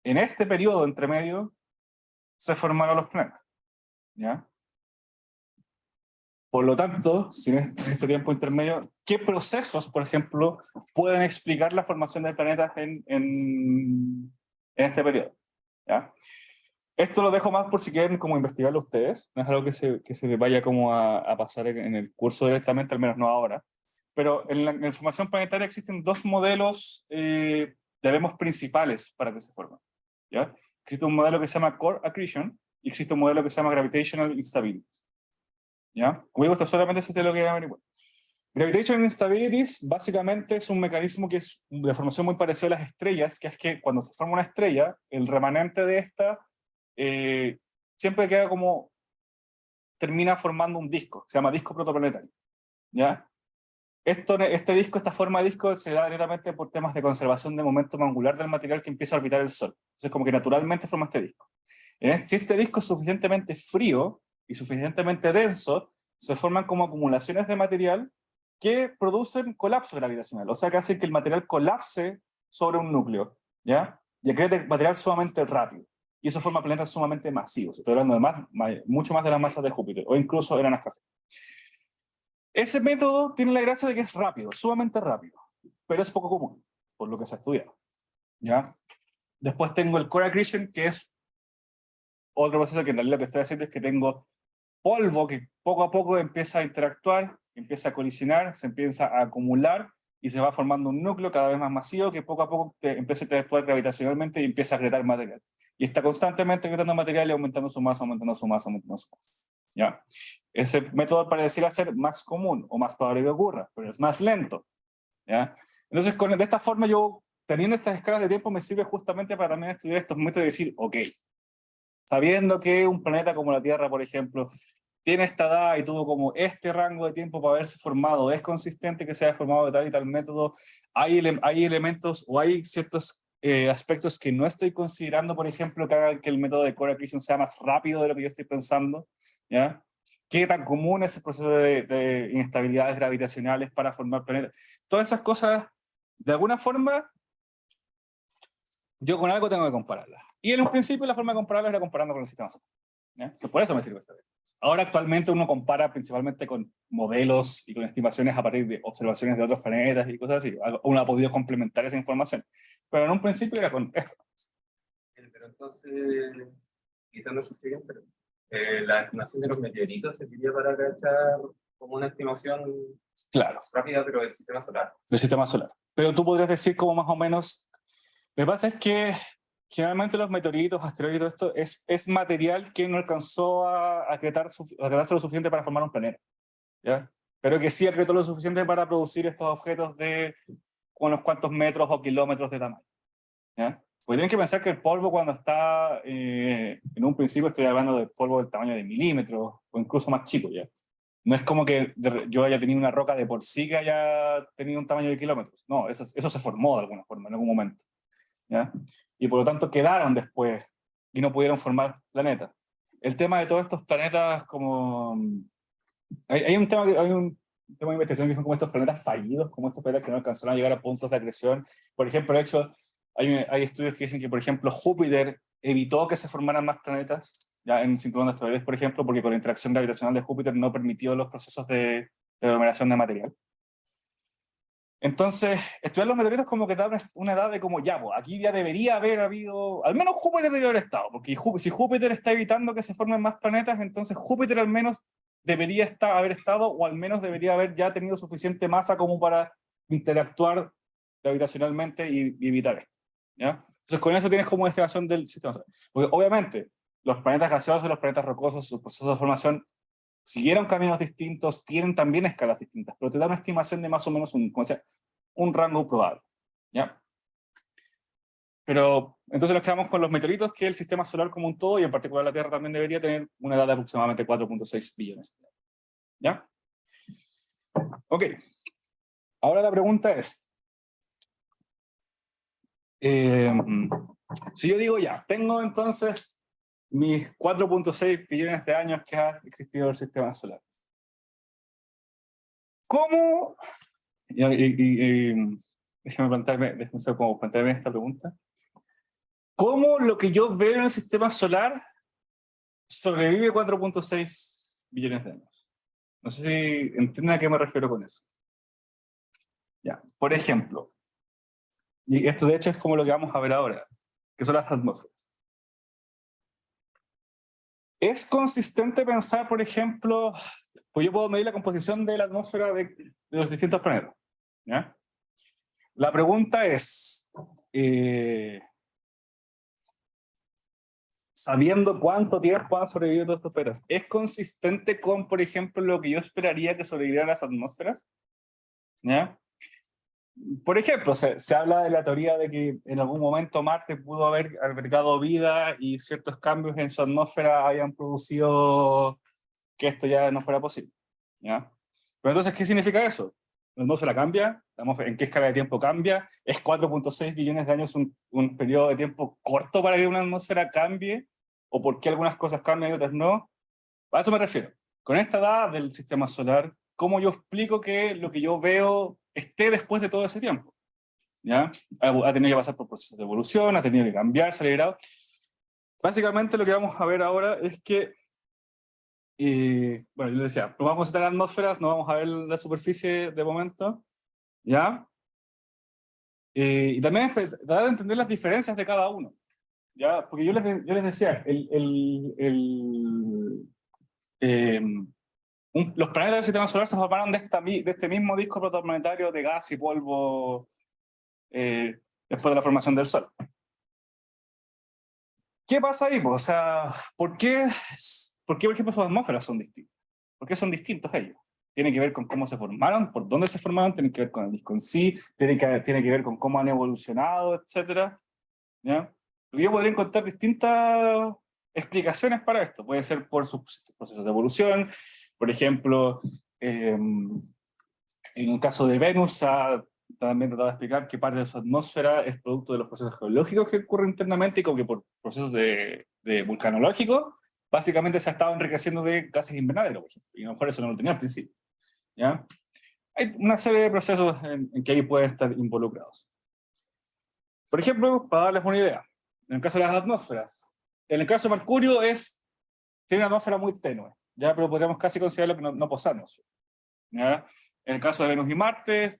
en este periodo entre medio se formaron los planetas, ¿ya? Por lo tanto, si en este tiempo intermedio, ¿qué procesos, por ejemplo, pueden explicar la formación de planetas en este periodo? ¿Ya? Esto lo dejo más por si quieren como investigarlo ustedes, no es algo que se vaya como a pasar en el curso directamente, al menos no ahora. Pero en la formación planetaria existen dos modelos principales para que se formen, ¿ya? Existe un modelo que se llama Core Accretion y existe un modelo que se llama Gravitational Instability, ¿ya? Como digo, esto solamente si ustedes lo quieren averiguar. Gravitational Instabilities básicamente es un mecanismo que es de formación muy parecido a las estrellas, que es que cuando se forma una estrella, el remanente de esta siempre queda como, termina formando un disco, se llama disco protoplanetario, ¿ya? Este disco, esta forma de disco se da directamente por temas de conservación de momentum angular del material que empieza a orbitar el Sol. Entonces como que naturalmente forma este disco. Si este disco es suficientemente frío y suficientemente denso, se forman como acumulaciones de material que producen colapso gravitacional, o sea que hacen que el material colapse sobre un núcleo, ¿ya? Y acreta material sumamente rápido. Y eso forma planetas sumamente masivos. Estoy hablando de mucho más de las masas de Júpiter, o incluso enanas café. Ese método tiene la gracia de que es rápido, sumamente rápido, pero es poco común, por lo que se ha estudiado, ¿ya? Después tengo el core accretion, que es otro proceso que en realidad lo que estoy haciendo es que tengo polvo que poco a poco empieza a interactuar, empieza a colisionar, se empieza a acumular y se va formando un núcleo cada vez más masivo que poco a poco empieza a interactuar gravitacionalmente y empieza a agregar material. Y está constantemente agregando material y aumentando su masa, aumentando su masa, aumentando su masa. ¿Ya? Ese método pareciera ser más común o más probable que ocurra, pero es más lento. ¿Ya? Entonces, de esta forma yo, teniendo estas escalas de tiempo, me sirve justamente para también estudiar estos métodos y decir, ok, sabiendo que un planeta como la Tierra, por ejemplo, tiene esta edad y tuvo como este rango de tiempo para haberse formado, es consistente que se haya formado de tal y tal método, hay elementos o hay ciertos aspectos que no estoy considerando, por ejemplo, que hagan que el método de core accretion sea más rápido de lo que yo estoy pensando, ¿ya? ¿Qué tan común es el proceso de inestabilidades gravitacionales para formar planetas? Todas esas cosas, de alguna forma, yo con algo tengo que compararlas. Y en un principio la forma de compararlas era comparando con el sistema solar, ¿ya? Por eso me sirve esta vez. Ahora actualmente uno compara principalmente con modelos y con estimaciones a partir de observaciones de otros planetas y cosas así. Uno ha podido complementar esa información. Pero en un principio era con esto. Pero entonces, quizás no es suficiente, pero la estimación de los meteoritos serviría para cachar como una estimación Claro, rápida, pero del sistema solar. del sistema solar. Pero tú podrías decir como más o menos. Lo que pasa es que generalmente los meteoritos, asteroides, todo esto es material que no alcanzó a acretarse lo suficiente para formar un planeta, ¿ya? Pero que sí acretó lo suficiente para producir estos objetos de unos cuantos metros o kilómetros de tamaño, ¿ya? Pues tienen que pensar que el polvo cuando está, en un principio estoy hablando de polvo del tamaño de milímetros o incluso más chico, ¿ya? No es como que yo haya tenido una roca de por sí que haya tenido un tamaño de kilómetros. No, eso se formó de alguna forma, en algún momento, ¿ya? Y por lo tanto quedaron después y no pudieron formar planetas. El tema de todos estos planetas como... Hay un tema de investigación que son como estos planetas fallidos, como estos planetas que no alcanzaron a llegar a puntos de acreción. Por ejemplo, de hecho, hay estudios que dicen que, por ejemplo, Júpiter evitó que se formaran más planetas, ya en cinturón de asteroides, por ejemplo, porque con la interacción gravitacional de Júpiter no permitió los procesos de aglomeración de material. Entonces, estudiar los meteoritos como que da una edad de como ya, pues, aquí ya debería haber habido, al menos Júpiter debería haber estado, porque si Júpiter está evitando que se formen más planetas, entonces Júpiter al menos debería haber estado, o al menos debería haber ya tenido suficiente masa como para interactuar gravitacionalmente y evitar esto, ¿ya? Entonces con eso tienes como una estimación del sistema solar. Porque obviamente los planetas gaseosos y los planetas rocosos, sus procesos de formación siguieron caminos distintos, tienen también escalas distintas, pero te da una estimación de más o menos un rango probable, ¿ya? Pero entonces nos quedamos con los meteoritos, que el sistema solar como un todo, y en particular la Tierra también debería tener una edad de aproximadamente 4.6 billones. ¿Ya? Ok. Ahora la pregunta es, si yo digo ya, tengo entonces mis 4.6 billones de años que ha existido el sistema solar. ¿Cómo? Déjame plantearme esta pregunta. ¿Cómo lo que yo veo en el sistema solar sobrevive 4.6 billones de años? No sé si entienden a qué me refiero con eso. Ya, por ejemplo, y esto de hecho es como lo que vamos a ver ahora, que son las atmósferas. ¿Es consistente pensar, por ejemplo, pues yo puedo medir la composición de la atmósfera de los distintos planetas, ¿ya? La pregunta es, sabiendo cuánto tiempo han sobrevivido todos estos planetas, ¿es consistente con, por ejemplo, lo que yo esperaría que sobrevivieran las atmósferas? ¿Ya? Por ejemplo, se habla de la teoría de que en algún momento Marte pudo haber albergado vida y ciertos cambios en su atmósfera hayan producido que esto ya no fuera posible, ¿ya? Pero entonces, ¿qué significa eso? ¿La atmósfera cambia? ¿En qué escala de tiempo cambia? ¿Es 4.6 billones de años un periodo de tiempo corto para que una atmósfera cambie? ¿O por qué algunas cosas cambian y otras no? A eso me refiero. Con esta edad del sistema solar, ¿cómo yo explico que lo que yo veo esté después de todo ese tiempo? ¿ya? Ha tenido que pasar por procesos de evolución, ha tenido que cambiar, se ha liberado. Básicamente lo que vamos a ver ahora es que, bueno, yo les decía, no vamos a tener atmósferas, no vamos a ver la superficie de momento, ¿ya? Y también tratar de entender las diferencias de cada uno, ¿ya? Porque yo les decía, los planetas del sistema solar se formaron de este mismo disco protoplanetario de gas y polvo después de la formación del Sol. ¿Qué pasa ahí? Pues, o sea, ¿por qué, por ejemplo, sus atmósferas son distintas? ¿Por qué son distintos ellos? Tiene que ver con cómo se formaron, por dónde se formaron, tiene que ver con el disco en sí, tiene que ver con cómo han evolucionado, etc. ¿Ya? Yo podría encontrar distintas explicaciones para esto. Puede ser por sus procesos de evolución, por ejemplo, en un caso de Venus, también tratado de explicar que parte de su atmósfera es producto de los procesos geológicos que ocurren internamente y como que por procesos de vulcanológicos, básicamente se ha estado enriqueciendo de gases invernaderos, por ejemplo, y a lo mejor eso no lo tenía al principio. ¿Ya? Hay una serie de procesos en que ahí pueden estar involucrados. Por ejemplo, para darles una idea, en el caso de las atmósferas, en el caso de Mercurio tiene una atmósfera muy tenue, ¿ya? Pero podríamos casi considerarlo que no posee atmósfera, ¿ya? En el caso de Venus y Marte,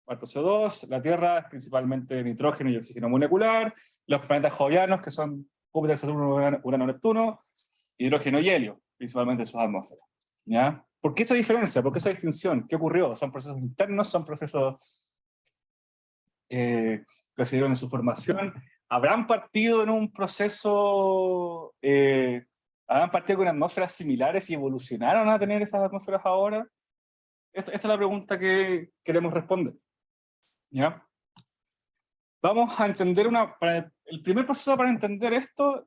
cuarto CO2, la Tierra es principalmente nitrógeno y oxígeno molecular, los planetas jovianos, que son Júpiter, Saturno, Urano, Neptuno, hidrógeno y helio, principalmente sus atmósferas, ¿ya? ¿Por qué esa diferencia? ¿Por qué esa distinción? ¿Qué ocurrió? ¿Son procesos internos? ¿Son procesos que se dieron en su formación? ¿Habrán partido en un proceso, habrán partido con atmósferas similares y evolucionaron a tener esas atmósferas ahora? Esta es la pregunta que queremos responder, ¿ya? Vamos a entender el primer proceso para entender esto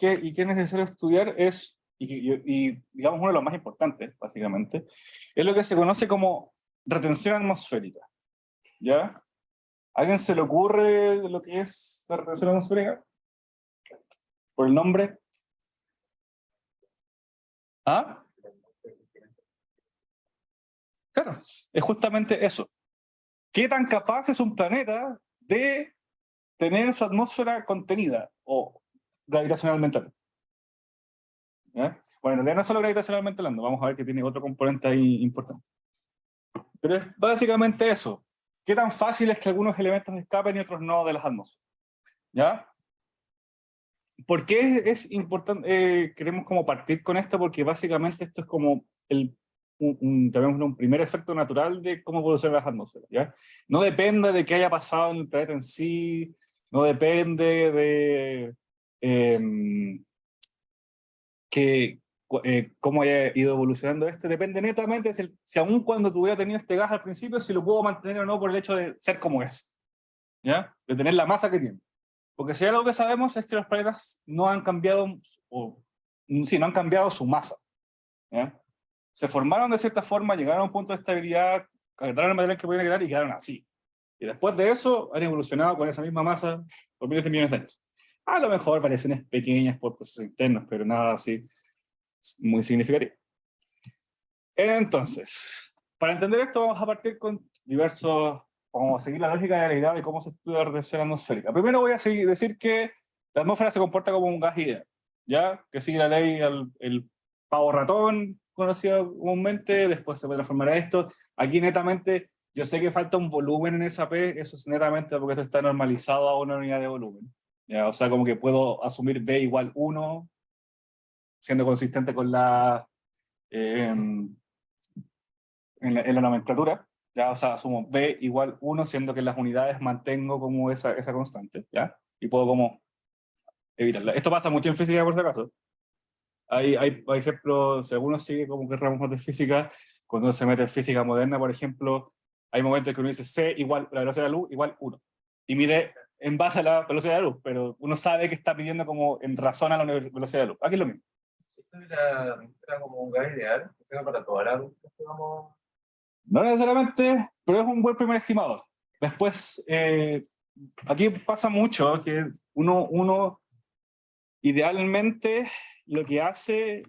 y que es necesario estudiar es, y digamos uno de los más importantes, básicamente, es lo que se conoce como retención atmosférica, ¿ya? ¿A alguien se le ocurre lo que es la retención atmosférica? ¿Por el nombre? ¿Ah? Claro, es justamente eso. ¿Qué tan capaz es un planeta de tener su atmósfera contenida o gravitacionalmente hablando? ¿Ya? Bueno, en realidad no es solo gravitacionalmente hablando, vamos a ver que tiene otro componente ahí importante. Pero es básicamente eso. ¿Qué tan fácil es que algunos elementos escapen y otros no de las atmósferas? ¿Ya? ¿Por qué es importante? Queremos como partir con esto, porque básicamente esto es como un primer efecto natural de cómo evolucionan las atmósferas, ¿ya? No depende de qué haya pasado en el planeta en sí, no depende de cómo haya ido evolucionando depende netamente si aún cuando tuviera tenido este gas al principio, si lo puedo mantener o no por el hecho de ser como es, ¿ya? De tener la masa que tiene. Porque si hay algo que sabemos es que los planetas no han cambiado, no han cambiado su masa, ¿ya? Se formaron de cierta forma, llegaron a un punto de estabilidad, agarraron el material que podían quedar y quedaron así. Y después de eso han evolucionado con esa misma masa por miles de millones de años. A lo mejor variaciones pequeñas por procesos internos, pero nada así muy significativo. Entonces, para entender esto vamos a partir con vamos a seguir la lógica de la idea de cómo se estudia la radiación atmosférica. Primero voy a decir que la atmósfera se comporta como un gas ideal, ¿ya? Que sigue la ley el pavo ratón, conocido comúnmente, después se puede transformar a esto. Aquí netamente, yo sé que falta un volumen en esa P, eso es netamente porque esto está normalizado a una unidad de volumen, ¿ya? O sea, como que puedo asumir B igual 1, siendo consistente con en la nomenclatura, ¿ya? O sea, asumo B igual 1, siendo que en las unidades mantengo como esa constante, ¿ya? Y puedo como evitarla. Esto pasa mucho en física, por si acaso. Hay ejemplos, si alguno sigue como que ramos de física, cuando se mete en física moderna, por ejemplo, hay momentos que uno dice C igual, la velocidad de la luz igual 1, y mide en base a la velocidad de la luz, pero uno sabe que está pidiendo como en razón a la velocidad de la luz. Aquí es lo mismo. ¿Esto era como un gas ideal? ¿Funciona para toda la luz que vamos? No necesariamente, pero es un buen primer estimador. Después, aquí pasa mucho que uno idealmente lo que hace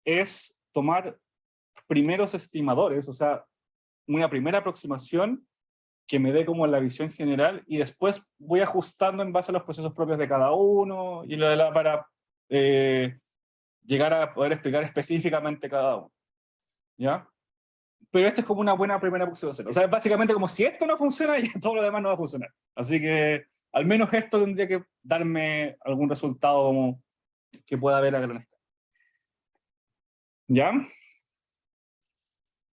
es tomar primeros estimadores, o sea, una primera aproximación que me dé como la visión general, y después voy ajustando en base a los procesos propios de cada uno, y para llegar a poder explicar específicamente cada uno. ¿Ya? Pero esta es como una buena primera aproximación. O sea, es básicamente como si esto no funciona, y todo lo demás no va a funcionar. Así que al menos esto tendría que darme algún resultado como que pueda ver a gran escala. ¿Ya?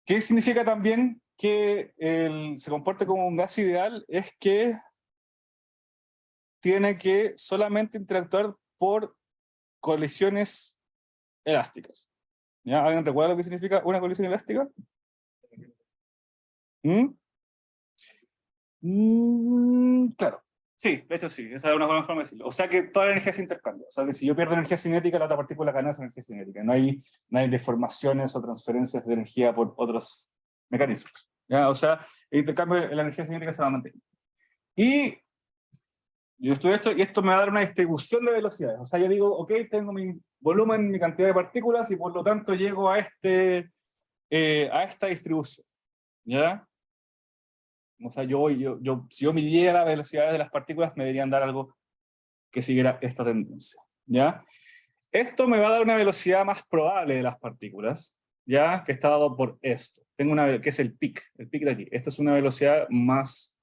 ¿Qué significa también que se comporte como un gas ideal? Es que tiene que solamente interactuar por colisiones elásticas. ¿Ya? ¿Alguien recuerda lo que significa una colisión elástica? ¿Mm? Claro. Sí, de hecho sí, esa es una buena forma de decirlo. O sea que toda la energía se intercambia. O sea que si yo pierdo energía cinética, la otra partícula gana esa energía cinética. No hay deformaciones o transferencias de energía por otros mecanismos. ¿Ya? O sea, el intercambio de la energía cinética se va a mantener. Y yo estudio esto, y esto me va a dar una distribución de velocidades. O sea, yo digo, ok, tengo mi volumen, mi cantidad de partículas, y por lo tanto llego a esta distribución. ¿Ya? O sea, si yo midiera la velocidad de las partículas, me deberían dar algo que siguiera esta tendencia. ¿Ya? Esto me va a dar una velocidad más probable de las partículas, ¿ya? Que está dado por esto. Tengo que es el peak de aquí. Esta es una velocidad más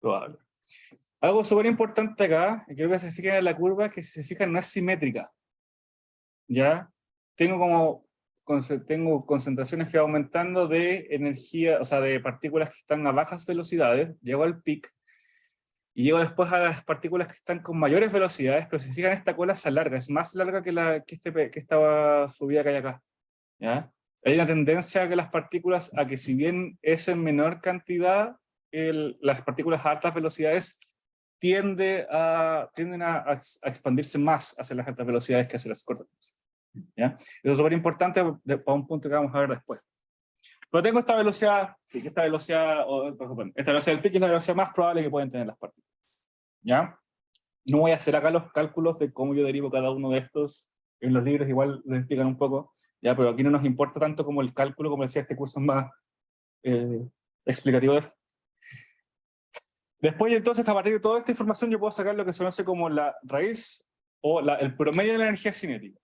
probable. Algo súper importante acá, y creo que se fijan en la curva, que si se fijan no es simétrica. ¿Ya? Tengo concentraciones que van aumentando de energía, o sea, de partículas que están a bajas velocidades, llego al peak, y llego después a las partículas que están con mayores velocidades, pero si se fijan esta cola se alarga, es más larga que esta subida que hay acá. ¿Ya? Hay una tendencia que las partículas, a que si bien es en menor cantidad, las partículas a altas velocidades tienden a expandirse más hacia las altas velocidades que hacia las cortas velocidades. ¿Ya? Eso es súper importante para un punto que vamos a ver después. Pero tengo esta velocidad, esta velocidad del pico es la velocidad más probable que pueden tener las partículas. ¿Ya? No voy a hacer acá los cálculos de cómo yo derivo cada uno de estos. En los libros igual lo explican un poco, ¿ya? Pero aquí no nos importa tanto como el cálculo, como decía, este curso es más explicativo de esto. Después, entonces, a partir de toda esta información, yo puedo sacar lo que se conoce como la raíz o el promedio de la energía cinética.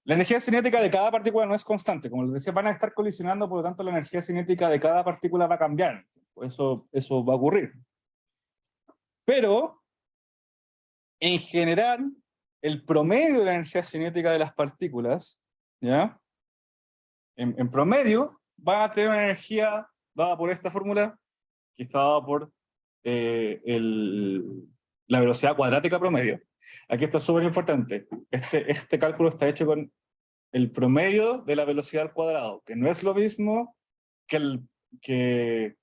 La energía cinética de cada partícula no es constante. Como les decía, van a estar colisionando, por lo tanto, la energía cinética de cada partícula va a cambiar. Eso va a ocurrir. Pero, en general, el promedio de la energía cinética de las partículas, ¿ya? En promedio, van a tener una energía dada por esta fórmula, que está dada por la velocidad cuadrática promedio. Aquí esto es súper importante. Este cálculo está hecho con el promedio de la velocidad al cuadrado, que no es lo mismo que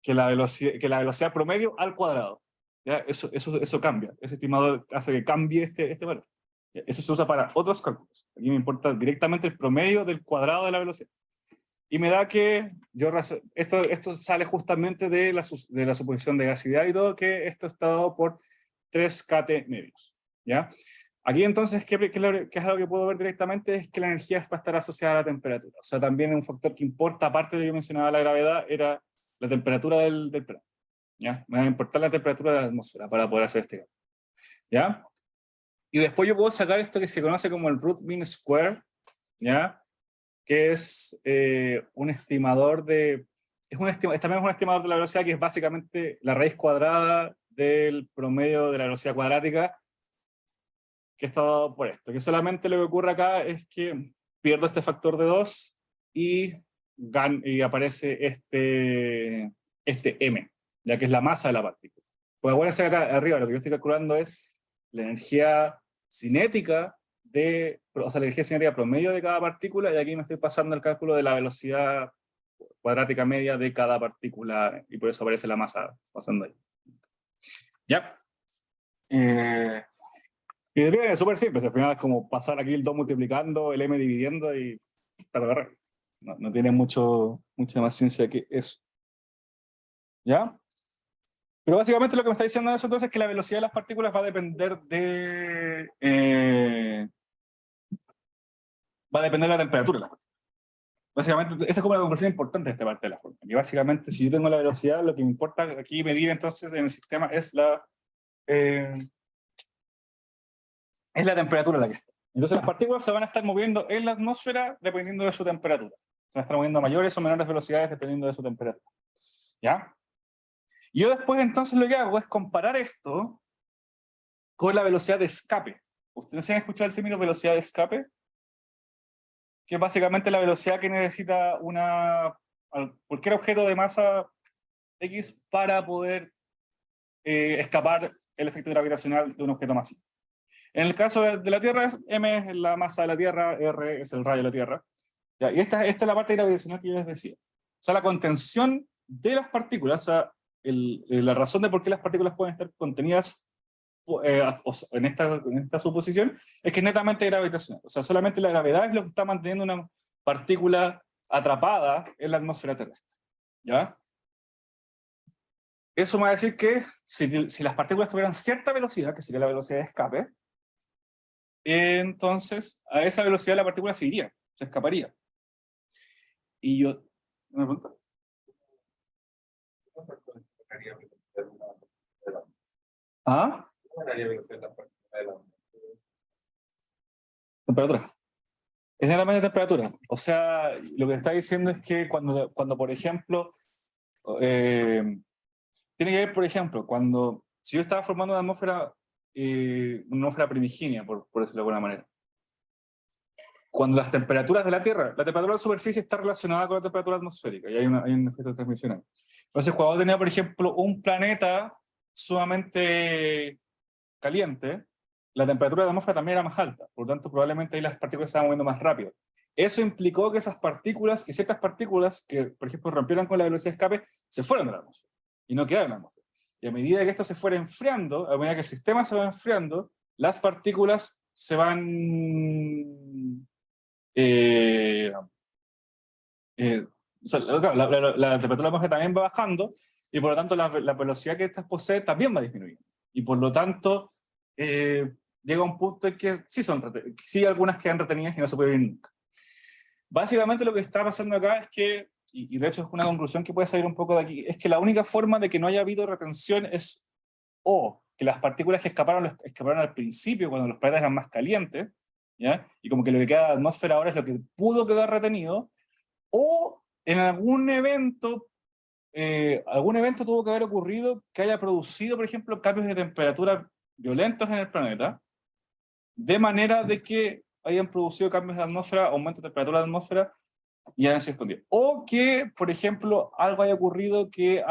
la velocidad promedio al cuadrado. ¿Ya? Eso cambia. Ese estimador hace que cambie este valor. Eso se usa para otros cálculos. Aquí me importa directamente el promedio del cuadrado de la velocidad. Y me da que esto sale justamente de la suposición de gas ideal y todo, que esto está dado por 3 kT medios. ¿Ya? Aquí entonces, ¿qué es algo que puedo ver directamente? Es que la energía va a estar asociada a la temperatura. O sea, también un factor que importa, aparte de lo que yo mencionaba la gravedad, era la temperatura del planeta. ¿Ya? Me va a importar la temperatura de la atmósfera para poder hacer este cálculo. ¿Ya? Y después yo puedo sacar esto que se conoce como el root mean square, ¿ya? Que es un estimador de... también es un estimador de la velocidad, que es básicamente la raíz cuadrada del promedio de la velocidad cuadrática, que está dado por esto. Que solamente lo que ocurre acá es que pierdo este factor de 2 y aparece este m, ya que es la masa de la partícula. Pues acuérdense acá arriba, lo que yo estoy calculando es la energía cinética o sea, la energía cinética promedio de cada partícula, y aquí me estoy pasando el cálculo de la velocidad cuadrática media de cada partícula, y por eso aparece la masa pasando ahí. ¿Ya? Y de bien, es súper simple, al final es como pasar aquí el 2 multiplicando, el m dividiendo, y para agarrar. No tiene mucha más ciencia que eso. ¿Ya? Pero básicamente lo que me está diciendo eso entonces es que la velocidad de las partículas va a depender de la temperatura de las partículas. Básicamente, esa es como la conclusión importante de esta parte de la forma. Que básicamente, si yo tengo la velocidad, lo que me importa aquí medir entonces en el sistema es la temperatura en la que está. Entonces las partículas se van a estar moviendo en la atmósfera dependiendo de su temperatura. Se van a estar moviendo a mayores o menores velocidades dependiendo de su temperatura. ¿Ya? Y yo después entonces lo que hago es comparar esto con la velocidad de escape. ¿Ustedes han escuchado el término velocidad de escape? Que es básicamente la velocidad que necesita cualquier objeto de masa X para poder escapar el efecto gravitacional de un objeto masivo. En el caso de la Tierra, m es la masa de la Tierra, r es el radio de la Tierra. ¿Ya? Y esta es la parte gravitacional que yo les decía. O sea, la contención de las partículas, o sea, la razón de por qué las partículas pueden estar contenidas en esta suposición es que es netamente gravitacional. O sea, solamente la gravedad es lo que está manteniendo una partícula atrapada en la atmósfera terrestre. ¿Ya? Eso me va a decir que si las partículas tuvieran cierta velocidad, que sería la velocidad de escape, entonces a esa velocidad la partícula se iría, se escaparía. Y yo... ¿Me pregunta? ¿Ah? Temperatura. Es netamente temperatura. O sea, lo que está diciendo es que cuando por ejemplo, tiene que ver, por ejemplo, si yo estaba formando una atmósfera primigenia, por decirlo de alguna manera, cuando las temperaturas de la Tierra, la temperatura de la superficie está relacionada con la temperatura atmosférica, y hay un efecto de transmisión ahí. Entonces, cuando tenía, por ejemplo, un planeta sumamente caliente, la temperatura de la atmósfera también era más alta, por lo tanto, probablemente ahí las partículas se estaban moviendo más rápido. Eso implicó que ciertas partículas que, por ejemplo, rompieron con la velocidad de escape, se fueron de la atmósfera, y no quedaron en la atmósfera. Y a medida que esto se fuera enfriando, a medida que el sistema se va enfriando, las partículas se van... o sea, la temperatura de la atmósfera también va bajando, y por lo tanto la velocidad que estas poseen también va disminuyendo. Y por lo tanto, llega un punto en que sí algunas quedan retenidas y no se pueden ir nunca. Básicamente lo que está pasando acá es que, y de hecho es una conclusión que puede salir un poco de aquí, es que la única forma de que no haya habido retención es o que las partículas que escaparon al principio cuando los planetas eran más calientes, ¿ya? Y como que lo que queda de la atmósfera ahora es lo que pudo quedar retenido, o en algún evento tuvo que haber ocurrido que haya producido, por ejemplo, cambios de temperatura violentos en el planeta, de manera de que hayan producido cambios de atmósfera, aumento de temperatura de la atmósfera, y hayan sido escondidos. O que, por ejemplo, algo haya ocurrido que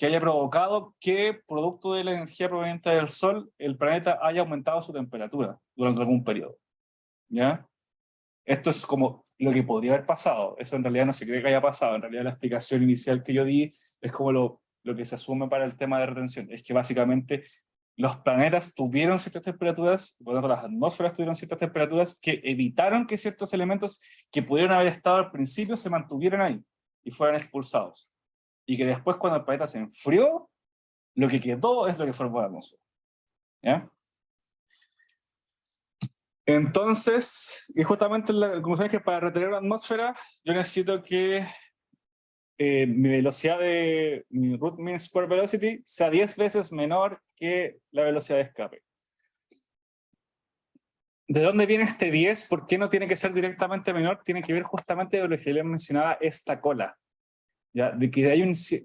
haya provocado que, producto de la energía proveniente del Sol, el planeta haya aumentado su temperatura durante algún periodo. ¿Ya? Esto es como lo que podría haber pasado. Eso en realidad no se cree que haya pasado. En realidad la explicación inicial que yo di es como lo que se asume para el tema de retención. Es que básicamente los planetas tuvieron ciertas temperaturas, por lo tanto las atmósferas tuvieron ciertas temperaturas que evitaron que ciertos elementos que pudieron haber estado al principio se mantuvieran ahí y fueran expulsados. Y que después, cuando el planeta se enfrió, lo que quedó es lo que formó la atmósfera. ¿Ya? Entonces, y justamente la conclusión es que para retener una atmósfera, yo necesito que mi root mean square velocity sea 10 veces menor que la velocidad de escape. ¿De dónde viene este 10? ¿Por qué no tiene que ser directamente menor? Tiene que ver justamente con lo que les mencionaba esta cola. ¿Ya? De que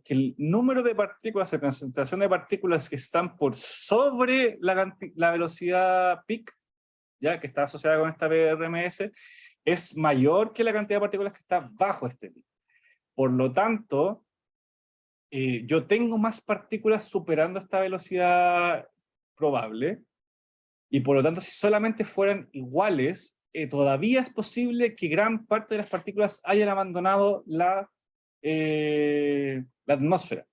que el número de partículas, la concentración de partículas que están por sobre la velocidad peak, ¿ya? Que está asociada con esta PRMS, es mayor que la cantidad de partículas que está bajo este peak. Por lo tanto, yo tengo más partículas superando esta velocidad probable, y por lo tanto, si solamente fueran iguales, todavía es posible que gran parte de las partículas hayan abandonado la atmósfera,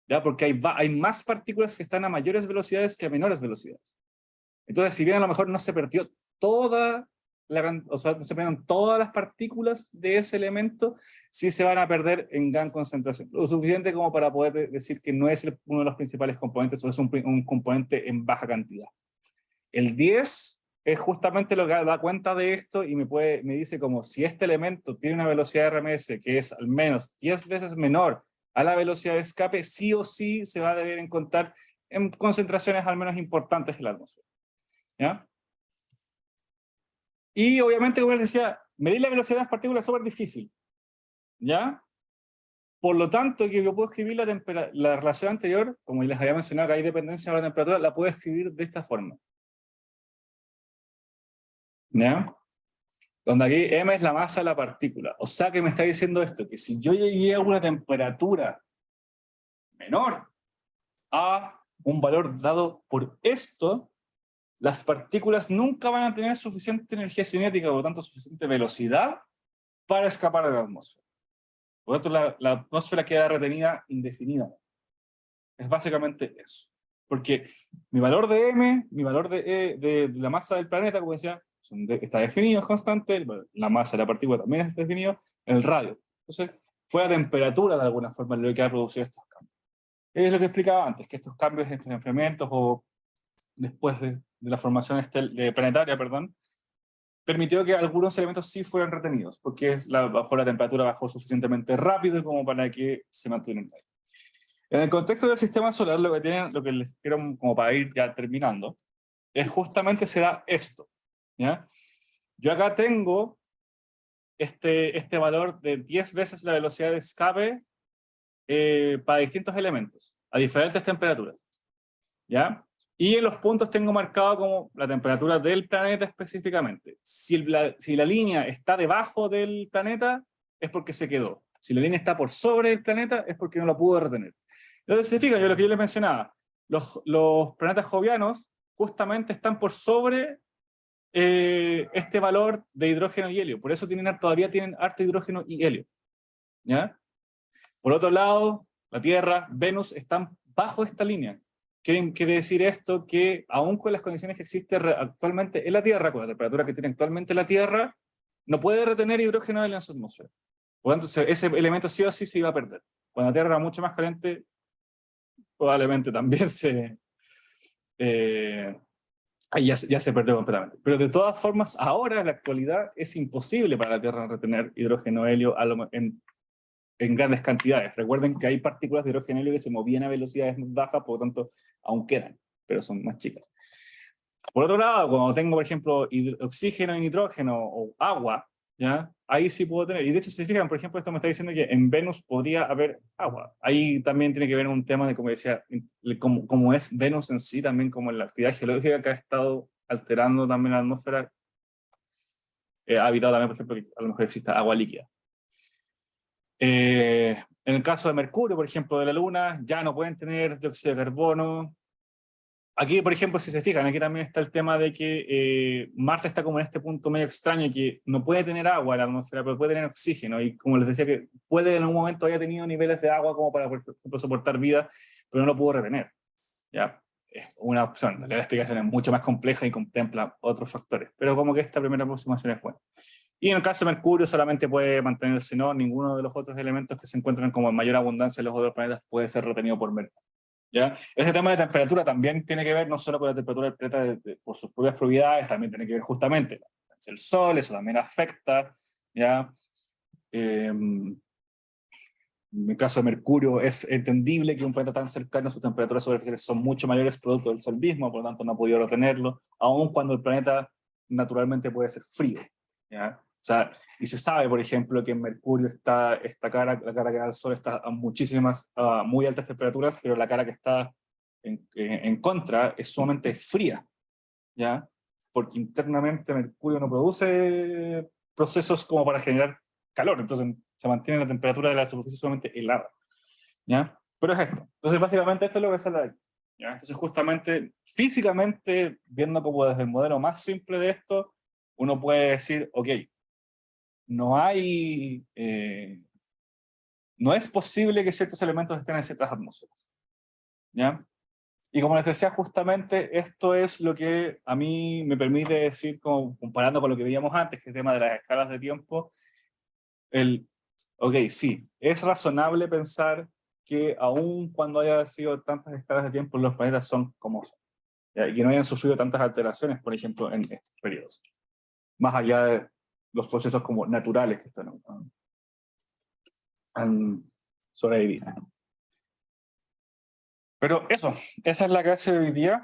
¿ya? Porque hay más partículas que están a mayores velocidades que a menores velocidades. Entonces, si bien a lo mejor no se perdió no se perdieron todas las partículas de ese elemento, sí se van a perder en gran concentración. Lo suficiente como para poder decir que no es uno de los principales componentes, o es un componente en baja cantidad. El 10 es justamente lo que da cuenta de esto y me dice como si este elemento tiene una velocidad de RMS que es al menos 10 veces menor a la velocidad de escape, sí o sí se va a deber encontrar en concentraciones al menos importantes en la atmósfera. ¿Ya? Y obviamente, como les decía, medir la velocidad de las partículas es súper difícil. ¿Ya? Por lo tanto, que yo puedo escribir la relación anterior, como les había mencionado que hay dependencia de la temperatura, la puedo escribir de esta forma. ¿Ya? Donde aquí m es la masa de la partícula. O sea que me está diciendo esto, que si yo llegué a una temperatura menor a un valor dado por esto, las partículas nunca van a tener suficiente energía cinética, por lo tanto suficiente velocidad para escapar de la atmósfera. Por lo tanto, la atmósfera queda retenida indefinida. Es básicamente eso. Porque mi valor de m, mi valor de la masa del planeta, como decía, está definido, es constante, la masa de la partícula también es definido, el radio. Entonces, fue la temperatura de alguna forma lo que ha producido estos cambios. Es lo que explicaba antes, que estos cambios en estos enfriamientos o después de la formación planetaria, perdón, permitió que algunos elementos sí fueran retenidos, porque la temperatura bajó suficientemente rápido como para que se mantuvieran ahí. En el contexto del sistema solar, lo que les quiero, como para ir ya terminando, es justamente se da esto. ¿Ya? Yo acá tengo este valor de 10 veces la velocidad de escape para distintos elementos, a diferentes temperaturas. ¿Ya? Y en los puntos tengo marcado como la temperatura del planeta específicamente. Si la línea está debajo del planeta, es porque se quedó. Si la línea está por sobre el planeta, es porque no lo pudo retener. Entonces, se fijan, lo que yo les mencionaba, los planetas jovianos justamente están por sobre este valor de hidrógeno y helio. Por eso todavía tienen harto hidrógeno y helio. ¿Ya? Por otro lado, la Tierra, Venus, están bajo esta línea. Quiere decir esto que, aun con las condiciones que existen actualmente en la Tierra, con la temperatura que tiene actualmente la Tierra, no puede retener hidrógeno en su atmósfera. Por lo tanto, ese elemento sí o sí se iba a perder. Cuando la Tierra era mucho más caliente, probablemente también ahí ya se perdió completamente. Pero de todas formas, ahora, en la actualidad, es imposible para la Tierra retener hidrógeno helio en grandes cantidades. Recuerden que hay partículas de hidrógeno helio que se movían a velocidades muy bajas, por lo tanto, aún quedan, pero son más chicas. Por otro lado, cuando tengo, por ejemplo, oxígeno y nitrógeno o agua, ¿ya? Ahí sí puedo tener. Y de hecho, si se fijan, por ejemplo, esto me está diciendo que en Venus podría haber agua. Ahí también tiene que ver un tema de, como decía, como es Venus en sí, también como la actividad geológica que ha estado alterando también la atmósfera. Ha evitado también, por ejemplo, que a lo mejor exista agua líquida. En el caso de Mercurio, por ejemplo, de la Luna, ya no pueden tener dióxido de carbono. Aquí, por ejemplo, si se fijan, aquí también está el tema de que Marte está como en este punto medio extraño, que no puede tener agua en la atmósfera, pero puede tener oxígeno, y como les decía, que puede en un momento haya tenido niveles de agua como para, por ejemplo, soportar vida, pero no lo pudo retener. ¿Ya? Es una opción, la explicación es mucho más compleja y contempla otros factores, pero como que esta primera aproximación es buena. Y en el caso de Mercurio solamente puede mantenerse, no, ninguno de los otros elementos que se encuentran como en mayor abundancia en los otros planetas puede ser retenido por Mercurio. ¿Ya? Ese tema de temperatura también tiene que ver no solo con la temperatura del planeta por sus propias propiedades, también tiene que ver justamente el Sol, eso también afecta. ¿Ya? En el caso de Mercurio es entendible que un planeta tan cercano, sus temperaturas superficiales son mucho mayores producto del Sol mismo, por lo tanto no ha podido retenerlo, aun cuando el planeta naturalmente puede ser frío. ¿Ya? O sea, y se sabe, por ejemplo, que en Mercurio está la cara que da al Sol está a muchísimas, muy altas temperaturas, pero la cara que está en contra es sumamente fría, ¿ya? Porque internamente Mercurio no produce procesos como para generar calor, entonces se mantiene la temperatura de la superficie sumamente helada, ¿ya? Pero es esto. Entonces, básicamente esto es lo que sale de aquí, ¿ya? Entonces, justamente, físicamente, viendo como desde el modelo más simple de esto, uno puede decir, ok, no es posible que ciertos elementos estén en ciertas atmósferas. ¿Ya? Y como les decía, justamente esto es lo que a mí me permite decir, comparando con lo que veíamos antes, que es el tema de las escalas de tiempo, ok, sí, es razonable pensar que aun cuando haya sido tantas escalas de tiempo, los planetas son como son. ¿ya? Y que no hayan sufrido tantas alteraciones, por ejemplo, en estos periodos. Más allá de los procesos como naturales que han sobrevivido. Pero eso, esa es la clase de hoy día,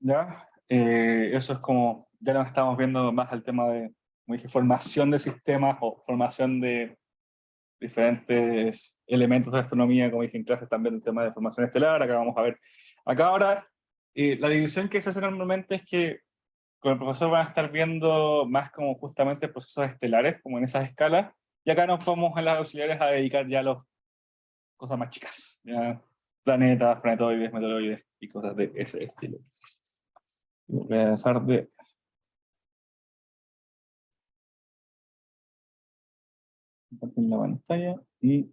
¿ya? Eso es como, ya nos estamos viendo más el tema de, como dije, formación de sistemas o formación de diferentes elementos de astronomía, como dije en clases también el tema de formación estelar. Acá vamos a ver, acá ahora la división que se hace normalmente es que con el profesor van a estar viendo más como justamente procesos estelares, como en esas escalas, y acá nos vamos en las auxiliares a dedicar ya a las cosas más chicas, ¿ya? Planetas, planetoides, meteoroides y cosas de ese estilo. Voy a dejar de compartir la pantalla y